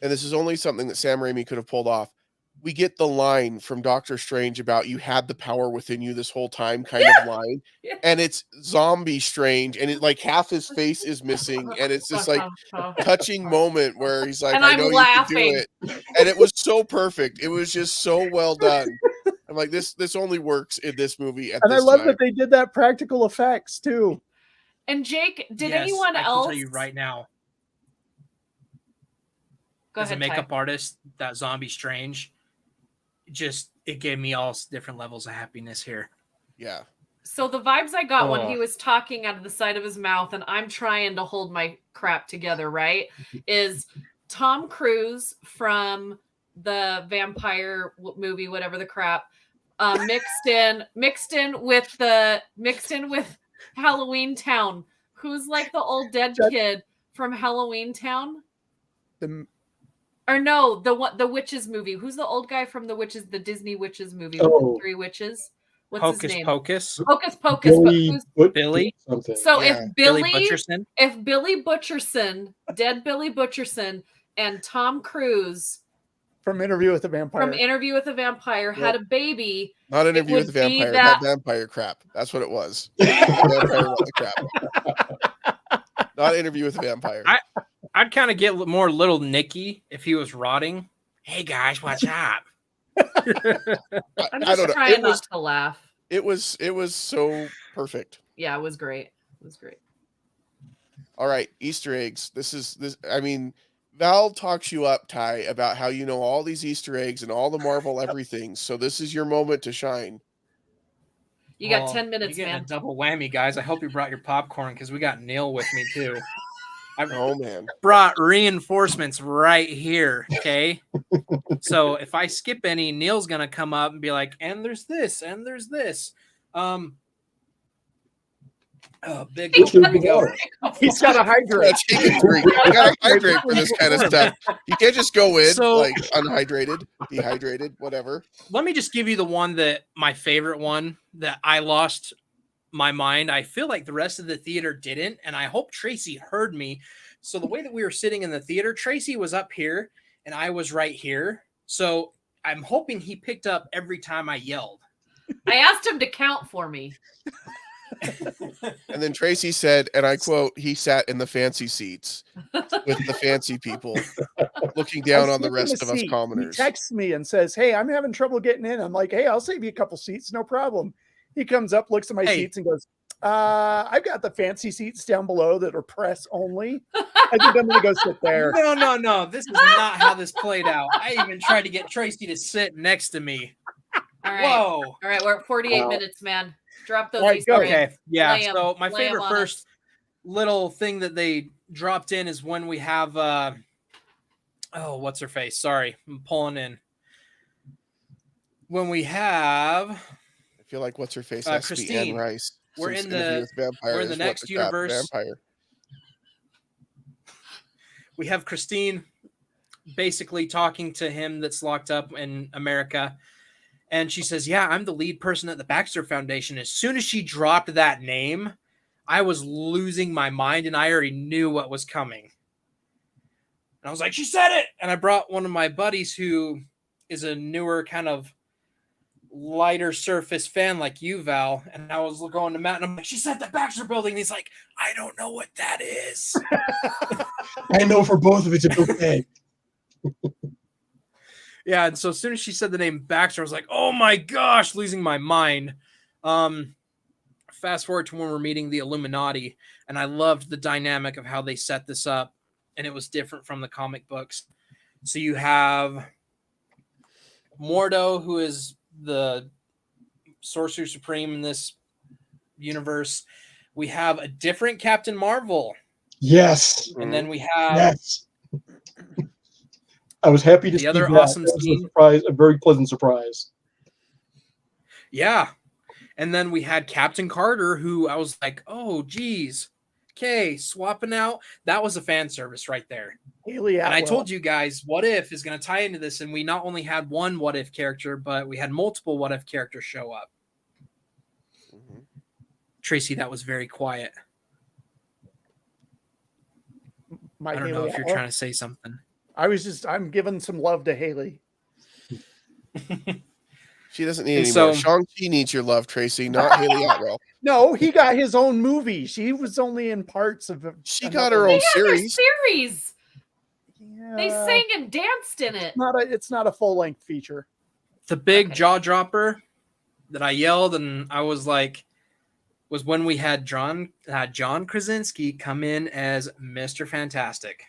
this is only something that Sam Raimi could have pulled off. We get the line from Doctor Strange about you had the power within you this whole time kind of line. And it's zombie Strange. And it like half his face is missing. And it's this like touching moment where he's like, and I I'm know laughing. you can do it. And it was so perfect. It was just so well done. I'm like, this only works in this movie. And I love that they did that practical effects too. And Jake, did anyone else? I can tell you right now. Go as ahead, a makeup Ty. artist, that Zombie Strange, it gave me all different levels of happiness here. Yeah. So the vibes I got when he was talking out of the side of his mouth, and I'm trying to hold my crap together, right, is Tom Cruise from the vampire movie, whatever the crap, mixed in with Halloween Town. Who's like the old dead kid from Halloween Town? Or no, the Witches movie. Who's the old guy from the Witches, the Disney Witches movie with the 3 witches? What's his name? Pocus. Hocus Pocus. Billy. So if Billy Butcherson, dead Billy Butcherson, and Tom Cruise from Interview with the Vampire had a baby. Not Interview with the Vampire, not vampire crap. That's what it was. Vampire crap. Not Interview with the Vampire. I'd kind of get more Little Nicky if he was rotting. Hey guys, what's up? I'm just trying not to laugh. It was so perfect. Yeah, it was great. All right, Easter eggs. I mean, Val talks you up, Ty, about how you know all these Easter eggs and all the Marvel everything. So this is your moment to shine. You got 10 minutes, you're getting man. A double whammy, guys. I hope you brought your popcorn because we got Neil with me too. Oh man, brought reinforcements right here. Okay, so if I skip any, Neil's gonna come up and be like, "And there's this, and there's this." Big. He's got to hydrate. You got to hydrate for this kind of stuff. You can't just go in like unhydrated, dehydrated, whatever. Let me just give you the one that my favorite one that I lost my mind. I feel like the rest of the theater didn't, and I hope Tracy heard me. So the way that we were sitting in the theater, Tracy was up here and I was right here. So I'm hoping he picked up every time I yelled. I asked him to count for me. And then Tracy said, and I quote, he sat in the fancy seats with the fancy people looking down on the rest of us commoners. He texts me and says, "Hey, I'm having trouble getting in." I'm like, "Hey, I'll save you a couple seats, no problem." He comes up, looks at my seats and goes, I've got the fancy seats down below that are press only. I think I'm going to go sit there. No. This is not how this played out. I even tried to get Tracy to sit next to me. All right. Whoa. All right. We're at 48 minutes, man. Drop those. Right, go. Okay. Yeah. So my favorite first little thing that they dropped in is when we have, what's her face? Sorry. I'm pulling in. When we have, I feel like what's her face has to be Anne Rice. We're in the next universe. Vampire. We have Christine basically talking to him that's locked up in America. And she says, "Yeah, I'm the lead person at the Baxter Foundation." As soon as she dropped that name, I was losing my mind and I already knew what was coming. And I was like, "She said it." And I brought one of my buddies who is a newer kind of lighter surface fan like you, Val, and I was going to Matt and I'm like, "She said the Baxter Building." And he's like, "I don't know what that is." I know for both of it's okay. Yeah, and so as soon as she said the name Baxter, I was like, "Oh my gosh," losing my mind. Fast forward to when we're meeting the Illuminati, and I loved the dynamic of how they set this up, and it was different from the comic books. So you have Mordo, who is the Sorcerer Supreme in this universe. We have a different Captain Marvel. Yes. And then we have Yes. I was happy to the see other that. awesome That was scene. a surprise, a very pleasant surprise. Yeah. And then we had Captain Carter, who I was like, oh, geez. Okay, swapping out. That was a fan service right there. Haley And I Atwell. told you guys, What If is going to tie into this. And we not only had one What If character, but we had multiple What If characters show up. Mhm. Tracy, that was very quiet. My I don't know Haley if you're Atwell. trying to say something. I'm giving some love to Haley. She doesn't need And any more. so- Shang-Chi needs your love, Tracy, not Haley Atwell. No, he got his own movie. She was only in parts of. She got her own They had their series. series. They sang and danced in it. It's not a full length feature. The big Okay. jaw dropper that I yelled and I was like, was when we had John Krasinski come in as Mr. Fantastic.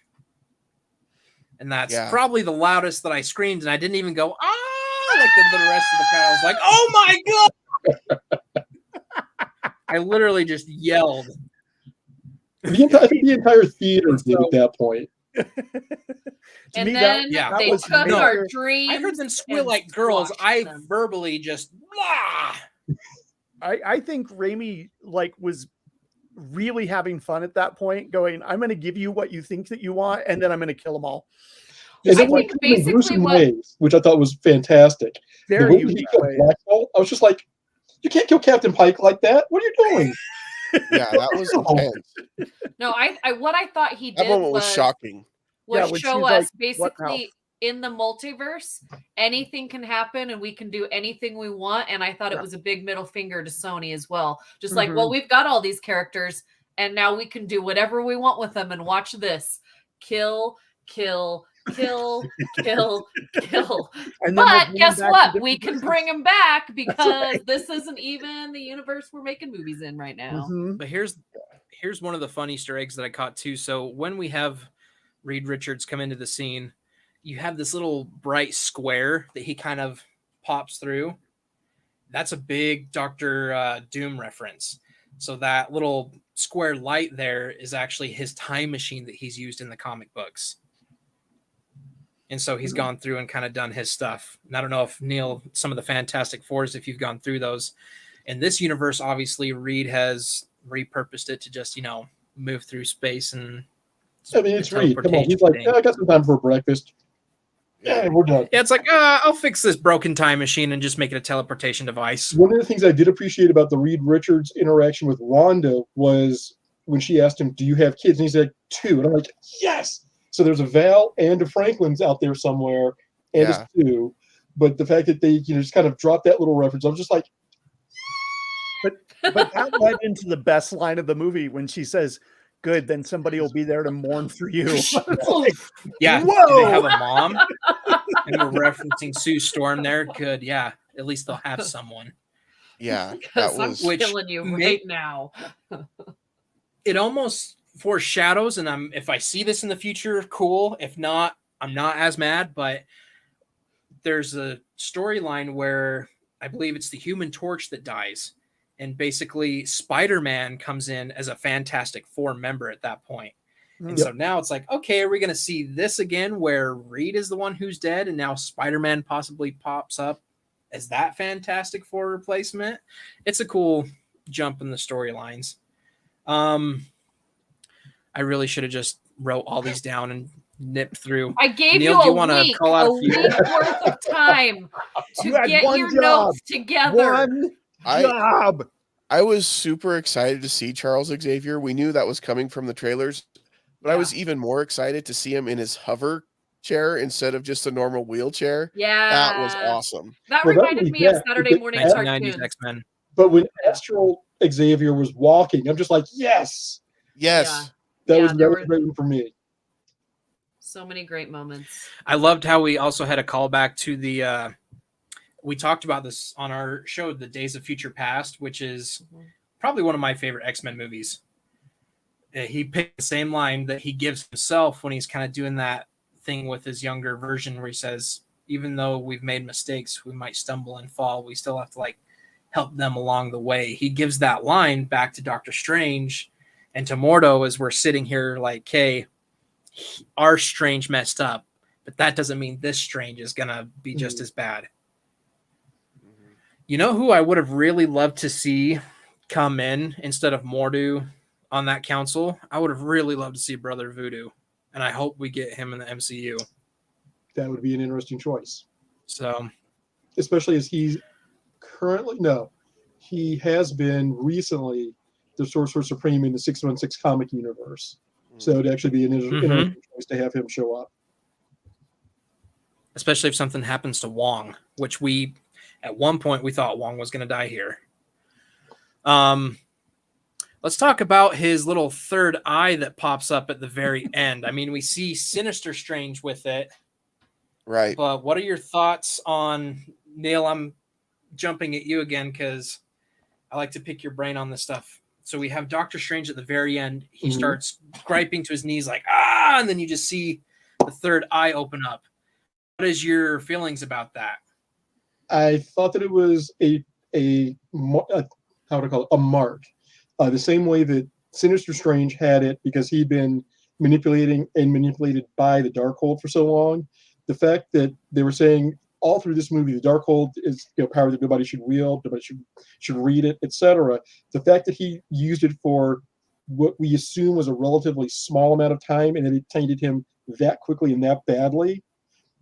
And that's probably the loudest that I screamed, and I didn't even go, ah, like the rest of the crowd. I was like, oh my God. I literally just yelled. I think the entire theater did at that point. And me, then yeah, they was took major. our dreams. I heard them squeal and like girls. squashed I them. verbally just, blah. I think Raimi was really having fun at that point, going, I'm going to give you what you think that you want, and then I'm going to kill them all. And I then like think in basically gruesome what- ways, which I thought was fantastic. The Very way he unique killed way. Black Bolt, I was just like, you can't kill Captain Pike like that. What are you doing? Yeah, that was intense. No, I what I thought he That did moment was was shocking. Yeah, was when show she's us like, "What now?" basically in the multiverse, anything can happen and we can do anything we want. And I thought it was a big middle finger to Sony as well. Just like, well, we've got all these characters and now we can do whatever we want with them. And watch this. Kill, kill, kill, kill, kill. And then we'll But bring guess them back what? to We different can versions. bring them back because right. this isn't even the universe we're making movies in right now. Mhm. But here's one of the fun Easter eggs that I caught too. So when we have Reed Richards come into the scene, you have this little bright square that he kind of pops through. That's a big Dr. Doom reference. So that little square light there is actually his time machine that he's used in the comic books. And so he's gone through and kind of done his stuff. And I don't know if Neil, some of the Fantastic Fours, if you've gone through those. In this universe, obviously, Reed has repurposed it to just, move through space and I mean, it's Reed. Come on. teleportation He's like, thing. yeah, I got some time for breakfast. Yeah, we're done. Yeah, it's like, I'll fix this broken time machine and just make it a teleportation device. One of the things I did appreciate about the Reed Richards interaction with Wanda was when she asked him, do you have kids? And he said, 2. And I'm like, yes. So there's a Val and a Franklin's out there somewhere, and Yeah. it's 2. But the fact that they just kind of dropped that little reference, I was just like, But that led into the best line of the movie when she says, good, then somebody will be there to mourn for you. It's like, Yeah. Whoa! Do they have a mom? And we're referencing Sue Storm there. Good. Yeah. At least they'll have someone. Yeah, that Because I'm was. Which killing you ma- right now. It almost foreshadows, and if I see this in the future, cool. If not, I'm not as mad. But there's a storyline where I believe it's the Human Torch that dies. And basically Spider-Man comes in as a Fantastic Four member at that point. And so now it's like, okay, are we going to see this again where Reed is the one who's dead and now Spider-Man possibly pops up as that Fantastic Four replacement? It's a cool jump in the storylines. I really should have just wrote all these down and nipped through. I gave Neil, you do you a wanna week, call out a a few? week worth of time You to had get one your job. notes together. One I job. I was super excited to see Charles Xavier. We knew that was coming from the trailers, but I was even more excited to see him in his hover chair instead of just a normal wheelchair. Yeah. That was awesome. That Well, not reminded only me of that, Saturday but morning 1990s cartoons. X-Men. but when Astral Xavier was walking, I'm just like, yes. Yes. That Yeah, was there a were- great one for me. So many great moments. I loved how we also had a callback to the we talked about this on our show, The Days of Future Past, which is probably one of my favorite X-Men movies. He picked the same line that he gives himself when he's kind of doing that thing with his younger version where he says, even though we've made mistakes, we might stumble and fall, we still have to help them along the way. He gives that line back to Doctor Strange And to Mordo, as we're sitting here like, hey, our Strange messed up, but that doesn't mean this Strange is going to be just as bad. You know who I would have really loved to see come in instead of Mordo on that council? I would have really loved to see Brother Voodoo, and I hope we get him in the MCU. That would be an interesting choice. So, especially as he has been recently the Sorcerer Supreme in the 616 comic universe. So it'd actually be an interesting choice to have him show up. Especially if something happens to Wong, which we, at one point, we thought Wong was going to die here. Let's talk about his little third eye that pops up at the very end. I mean, we see Sinister Strange with it. Right. But what are your thoughts on, Neil, I'm jumping at you again because I like to pick your brain on this stuff. So we have Doctor Strange at the very end. He starts griping to his knees like, and then you just see the third eye open up. What is your feelings about that? I thought that it was a mark. The same way that Sinister Strange had it because he'd been manipulated by the Darkhold for so long. The fact that they were saying all through this movie, the Darkhold is power that nobody should wield, nobody should read it, etc. The fact that he used it for what we assume was a relatively small amount of time, and then it tainted him that quickly and that badly,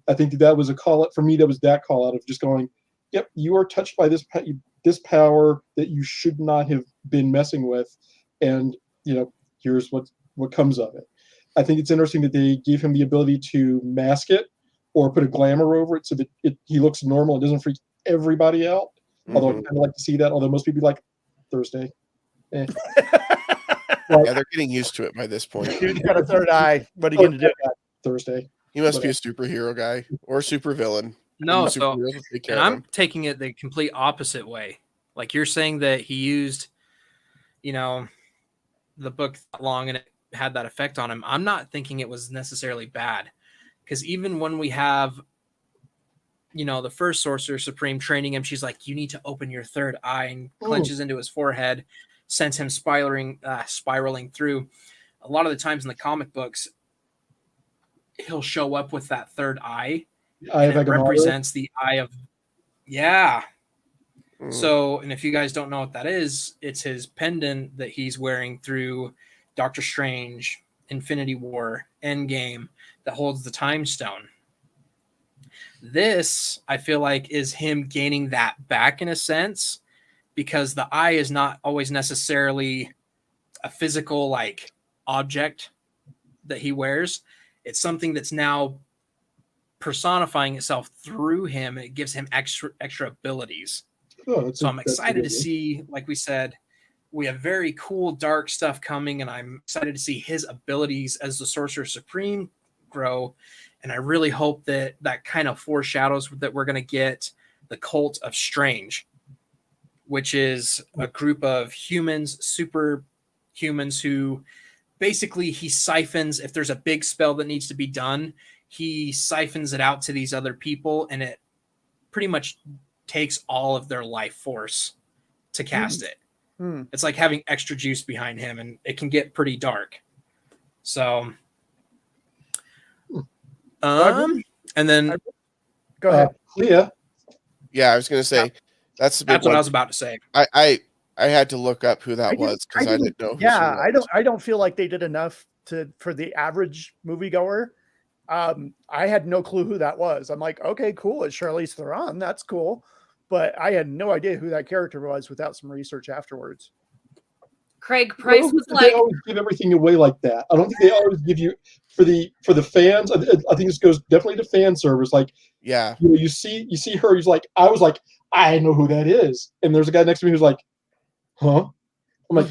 I think that was a call out for me. That was that call out of just going, yep, you are touched by this power that you should not have been messing with, and here's what comes of it. I think it's interesting that they gave him the ability to mask it or put a glamour over it so that he looks normal and doesn't freak everybody out. Although I kind of like to see that, although most people be like, Thursday. Yeah, they're getting used to it by this point. Dude's got a third eye. What are you going to do? Thursday. He must be a superhero guy or a supervillain. No, and I'm taking it the complete opposite way. Like you're saying that he used, the book that long and it had that effect on him. I'm not thinking it was necessarily bad. Because even when we have, the first Sorcerer Supreme training him, she's like, you need to open your third eye, and clenches into his forehead, sends him spiraling through. A lot of the times in the comic books, he'll show up with that third eye. And it represents the eye of, So, and if you guys don't know what that is, it's his pendant that he's wearing through Doctor Strange, Infinity War, Endgame, that holds the Time Stone. This, I feel like, is him gaining that back in a sense, because the eye is not always necessarily a physical object that he wears. It's something that's now personifying itself through him. It gives him extra abilities. So I'm excited to see, like we said, we have very cool dark stuff coming, and I'm excited to see his abilities as the Sorcerer Supreme grow. And I really hope that kind of foreshadows that we're going to get the Cult of Strange, which is a group of humans, super humans, who basically he siphons, if there's a big spell that needs to be done, he siphons it out to these other people, and it pretty much takes all of their life force to cast it. It's like having extra juice behind him, and it can get pretty dark. So, and then go ahead. Leah. Yeah, I was going to say that's what I was about to say. I had to look up who that was because I didn't know. Who yeah, I don't feel like they did enough for the average moviegoer. I had no clue who that was. I'm like, okay, cool. It's Charlize Theron. That's cool. But I had no idea who that character was without some research afterwards. Craig Price was like, they always give everything away like that. I don't think they always give you for the fans. I think this goes definitely to fan service. Like, you see her. He's like, I was like, I know who that is. And there's a guy next to me who's like, huh? I'm like,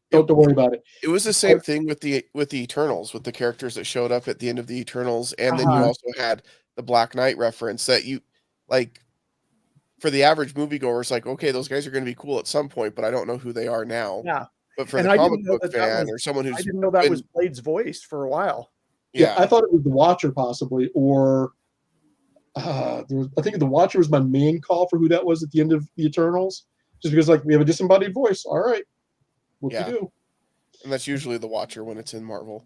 don't worry about it. It was the same thing with the Eternals, with the characters that showed up at the end of the Eternals, and then you also had the Black Knight reference that you like. For the average moviegoer, it's like, okay, those guys are going to be cool at some point, but I don't know who they are now. Yeah. But for the comic book fan or someone who's... I didn't know that was Blade's voice for a while. Yeah, I thought it was the Watcher possibly, or I think the Watcher was my main call for who that was at the end of the Eternals, just because we have a disembodied voice. All right, what do you do? And that's usually the Watcher when it's in Marvel.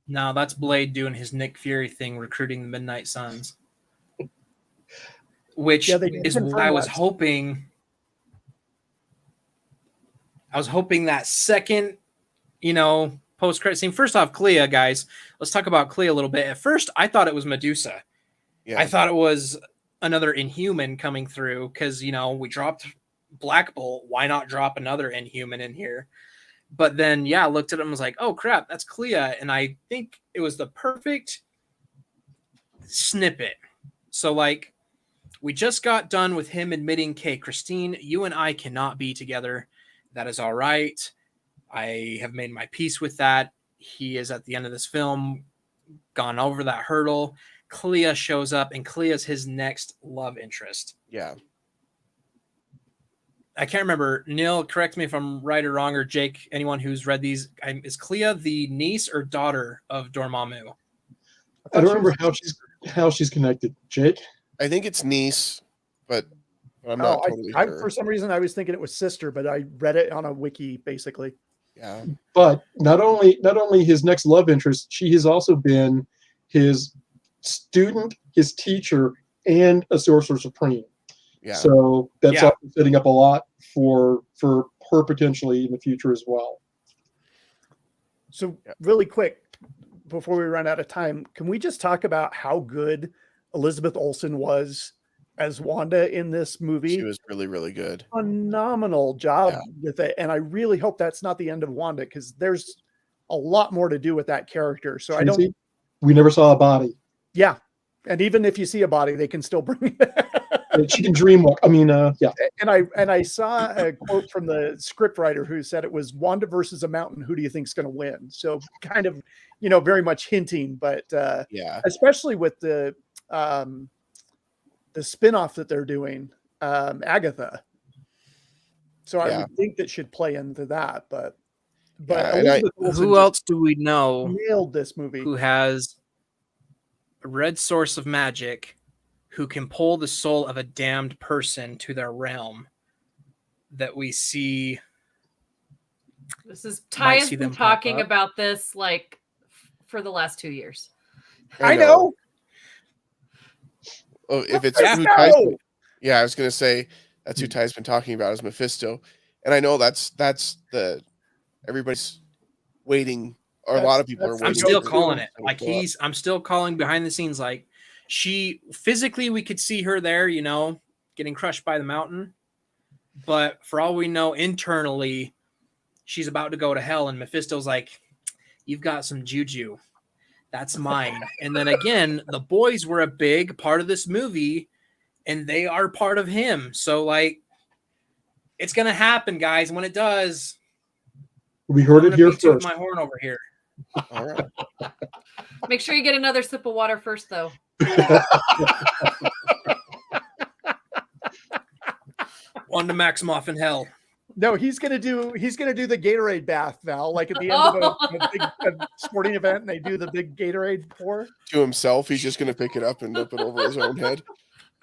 No, that's Blade doing his Nick Fury thing, recruiting the Midnight Suns. Which is why I was hoping. I was hoping that second, post-credit scene. First off, Clea, guys. Let's talk about Clea a little bit. At first, I thought it was Medusa. Yeah. I thought it was another Inhuman coming through because, we dropped Black Bolt. Why not drop another Inhuman in here? But then, I looked at him and was like, oh, crap, that's Clea. And I think it was the perfect snippet. So, we just got done with him admitting, okay, Christine, you and I cannot be together. That is all right. I have made my peace with that. He is at the end of this film gone over that hurdle. Clea shows up, and Clea is his next love interest. Yeah. I can't remember. Neil, correct me if I'm right or wrong, or Jake, anyone who's read these. Is Clea the niece or daughter of Dormammu? I don't remember how she's connected. Jake? I think it's niece, but I'm not totally sure. For some reason, I was thinking it was sister, but I read it on a wiki, basically. Yeah. But not only his next love interest, she has also been his student, his teacher, and a Sorcerer Supreme. Yeah. So that's also setting up a lot for her potentially in the future as well. So really quick, before we run out of time, can we just talk about how good Elizabeth Olsen was as Wanda in this movie? She was really, really good. Phenomenal job with it. And I really hope that's not the end of Wanda, because there's a lot more to do with that character. So Tracy, we never saw a body. Yeah. And even if you see a body, they can still bring it back. She can dream walk. I mean, yeah. And I saw a quote from the scriptwriter who said it was Wanda versus a mountain. Who do you think is going to win? So kind of, very much hinting, but especially with the spinoff that they're doing, Agatha. So I would think that should play into that, but who else do we know nailed this movie? Who has a red source of magic, who can pull the soul of a damned person to their realm that we see? This is Ty has been talking about this for the last 2 years. I know. Oh, if it's who Ty's been, I was gonna say that's who Ty's been talking about is Mephisto, and I know that's the everybody's waiting, or a lot of people are waiting. I'm still calling it. I'm still calling behind the scenes. She physically, we could see her there, getting crushed by the mountain, but for all we know, internally, she's about to go to hell, and Mephisto's like, "You've got some juju. That's mine." And then again, the boys were a big part of this movie, and they are part of him. So it's gonna happen, guys. When it does, we heard it here first. My horn over here. All right. Make sure you get another sip of water first, though. Wanda Maximoff in hell. No, he's gonna do the Gatorade bath, Val, at the end of a big sporting event, and they do the big Gatorade pour. To himself, he's just gonna pick it up and dip it over his own head.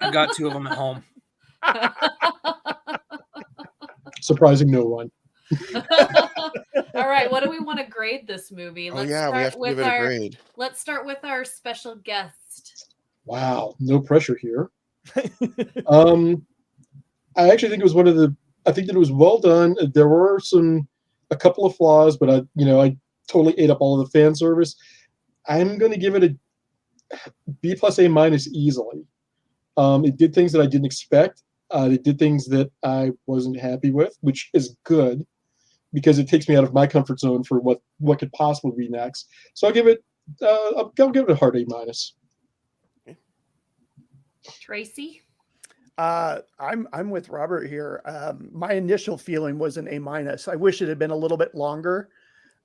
I've got 2 of them at home. Surprising no one. All right, what do we want to grade this movie? We have to give it a grade. Let's start with our special guest. Wow, no pressure here. I actually think it was I think that it was well done. There were a couple of flaws, but I totally ate up all of the fan service. I'm going to give it a B plus A minus easily. It did things that I didn't expect. It did things that I wasn't happy with, which is good because it takes me out of my comfort zone for what could possibly be next. So I'll give it a hard A minus. Tracy? I'm with Robert here. My initial feeling was an A minus. I wish it had been a little bit longer.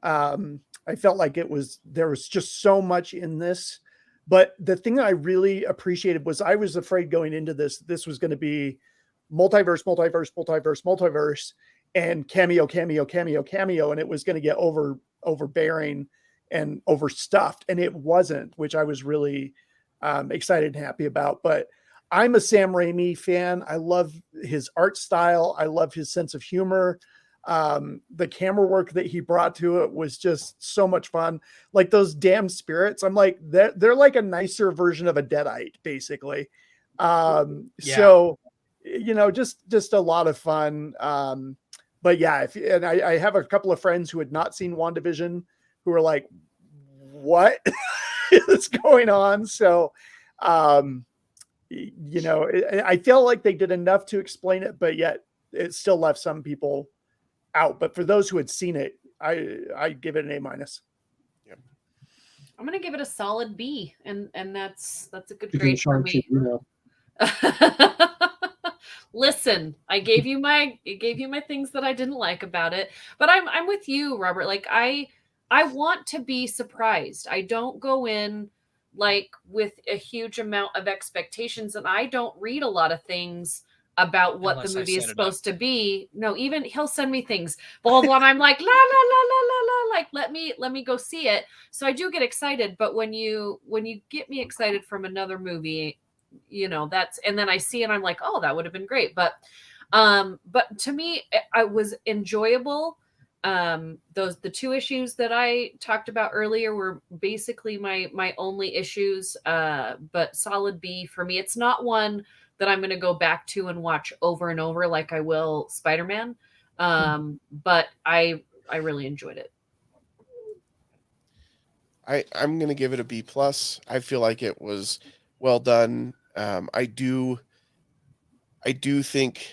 I felt like there was just so much in this, but the thing that I really appreciated was I was afraid going into this was going to be multiverse, and cameo. And it was going to get overbearing and overstuffed. And it wasn't, which I was really excited and happy about, but I'm a Sam Raimi fan. I love his art style. I love his sense of humor. The camera work that he brought to it was just so much fun. Like those damn spirits, I'm like, they're like a nicer version of a Deadite, basically. So, you know, just a lot of fun. But yeah, I have a couple of friends who had not seen WandaVision who were like, what is going on? So, you know, I feel like they did enough to explain it, but yet it still left some people out. But for those who had seen it, I give it an A-. Yep. I'm gonna give it a solid B, and that's a good grade for me. Listen, I gave you my things that I didn't like about it, but I'm with you, Robert. Like I want to be surprised. I don't go in like with a huge amount of expectations, and I don't read a lot of things about what the movie is supposed to be. No, even he'll send me things. But when I'm like, la la la la la la, like let me go see it. So I do get excited, but when you get me excited from another movie, you know, and then I see it, I'm like, oh, that would have been great. But to me, it was enjoyable. The two issues that I talked about earlier were basically my only issues, but solid B for me. It's not one that I'm going to go back to and watch over and over like I will Spider-Man. But I really enjoyed it. I'm going to give it a B+. I feel like it was well done. I do think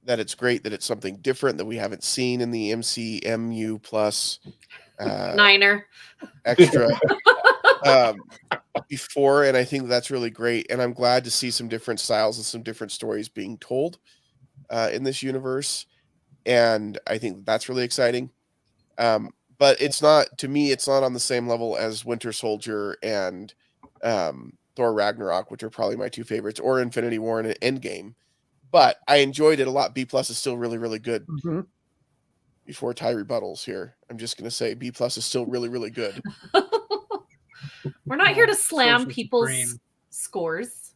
that it's great that it's something different that we haven't seen in the MCMU plus Niner extra before, and I think that's really great. And I'm glad to see some different styles and some different stories being told in this universe. And I think that's really exciting. But it's not, to me, it's not on the same level as Winter Soldier and Thor Ragnarok, which are probably my two favorites, or Infinity War and Endgame. But I enjoyed it a lot. B+ is still really, really good. Mm-hmm. Before Ty rebuttals here, I'm just going to say B+ is still really, really good. We're not here to slam people's scores.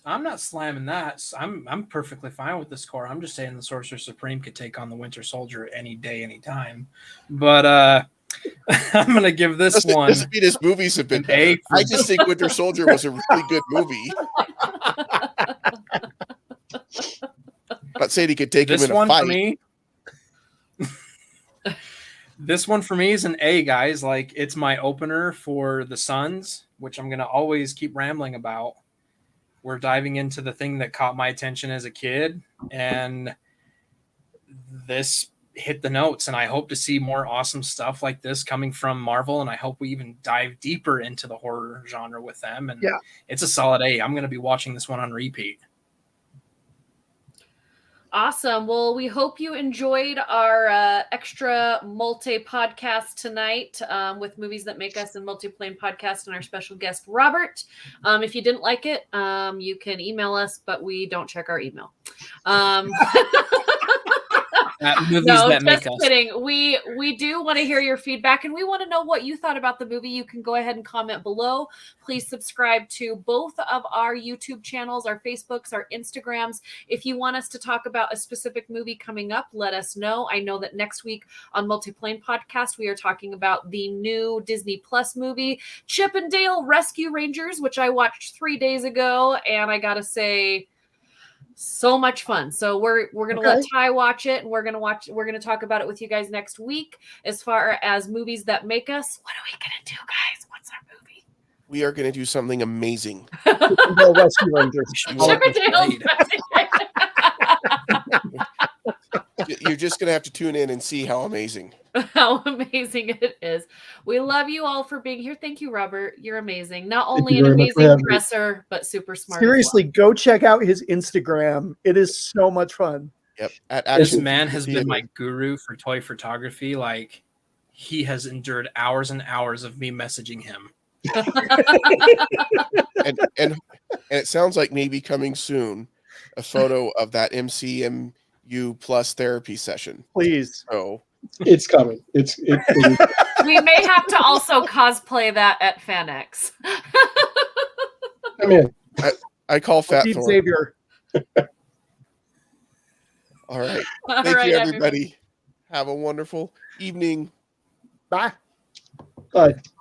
I'm not slamming that. I'm perfectly fine with the score. I'm just saying the Sorcerer Supreme could take on the Winter Soldier any day, any time. But I'm going to give this one. Doesn't mean his movies have been better. I just think Winter Soldier was a really good movie. Not saying he could take him in a fight. For me, this one for me is an A, guys. Like, it's my opener for the Suns, which I'm going to always keep rambling about. We're diving into the thing that caught my attention as a kid, and this hit the notes, and I hope to see more awesome stuff like this coming from Marvel, and I hope we even dive deeper into the horror genre with them. And it's a solid A. I'm going to be watching this one on repeat. Awesome. Well, we hope you enjoyed our extra multi-podcast tonight with Movies That Make Us and Multiplane Podcast and our special guest, Robert. If you didn't like it, you can email us, but we don't check our email. Kidding. We do want to hear your feedback, and we want to know what you thought about the movie. You can go ahead and comment below. Please subscribe to both of our YouTube channels, our Facebooks, our Instagrams. If you want us to talk about a specific movie coming up, let us know. I know that next week on Multiplane Podcast, we are talking about the new Disney Plus movie, Chip and Dale Rescue Rangers, which I watched 3 days ago, and I gotta say, so much fun. So we're gonna let Ty watch it, and we're gonna talk about it with you guys next week. As far as Movies That Make Us, what are we gonna do, guys? What's our movie? We are gonna do something amazing. Rescue Rangers. You're just gonna have to tune in and see how amazing. How amazing it is. We love you all for being here. Thank you, Robert. You're amazing. Not only an amazing dresser, but super smart. Seriously, go check out his Instagram. It is so much fun. Yep. This man has been my guru for toy photography. Like, he has endured hours and hours of me messaging him. and it sounds like maybe coming soon, a photo of that MCMU plus therapy session. Please. Oh. It's coming. We may have to also cosplay that at FanX. I'm in. I call Fat Thor. Xavier. All right. Thank you, everybody. Have a wonderful evening. Bye. Bye.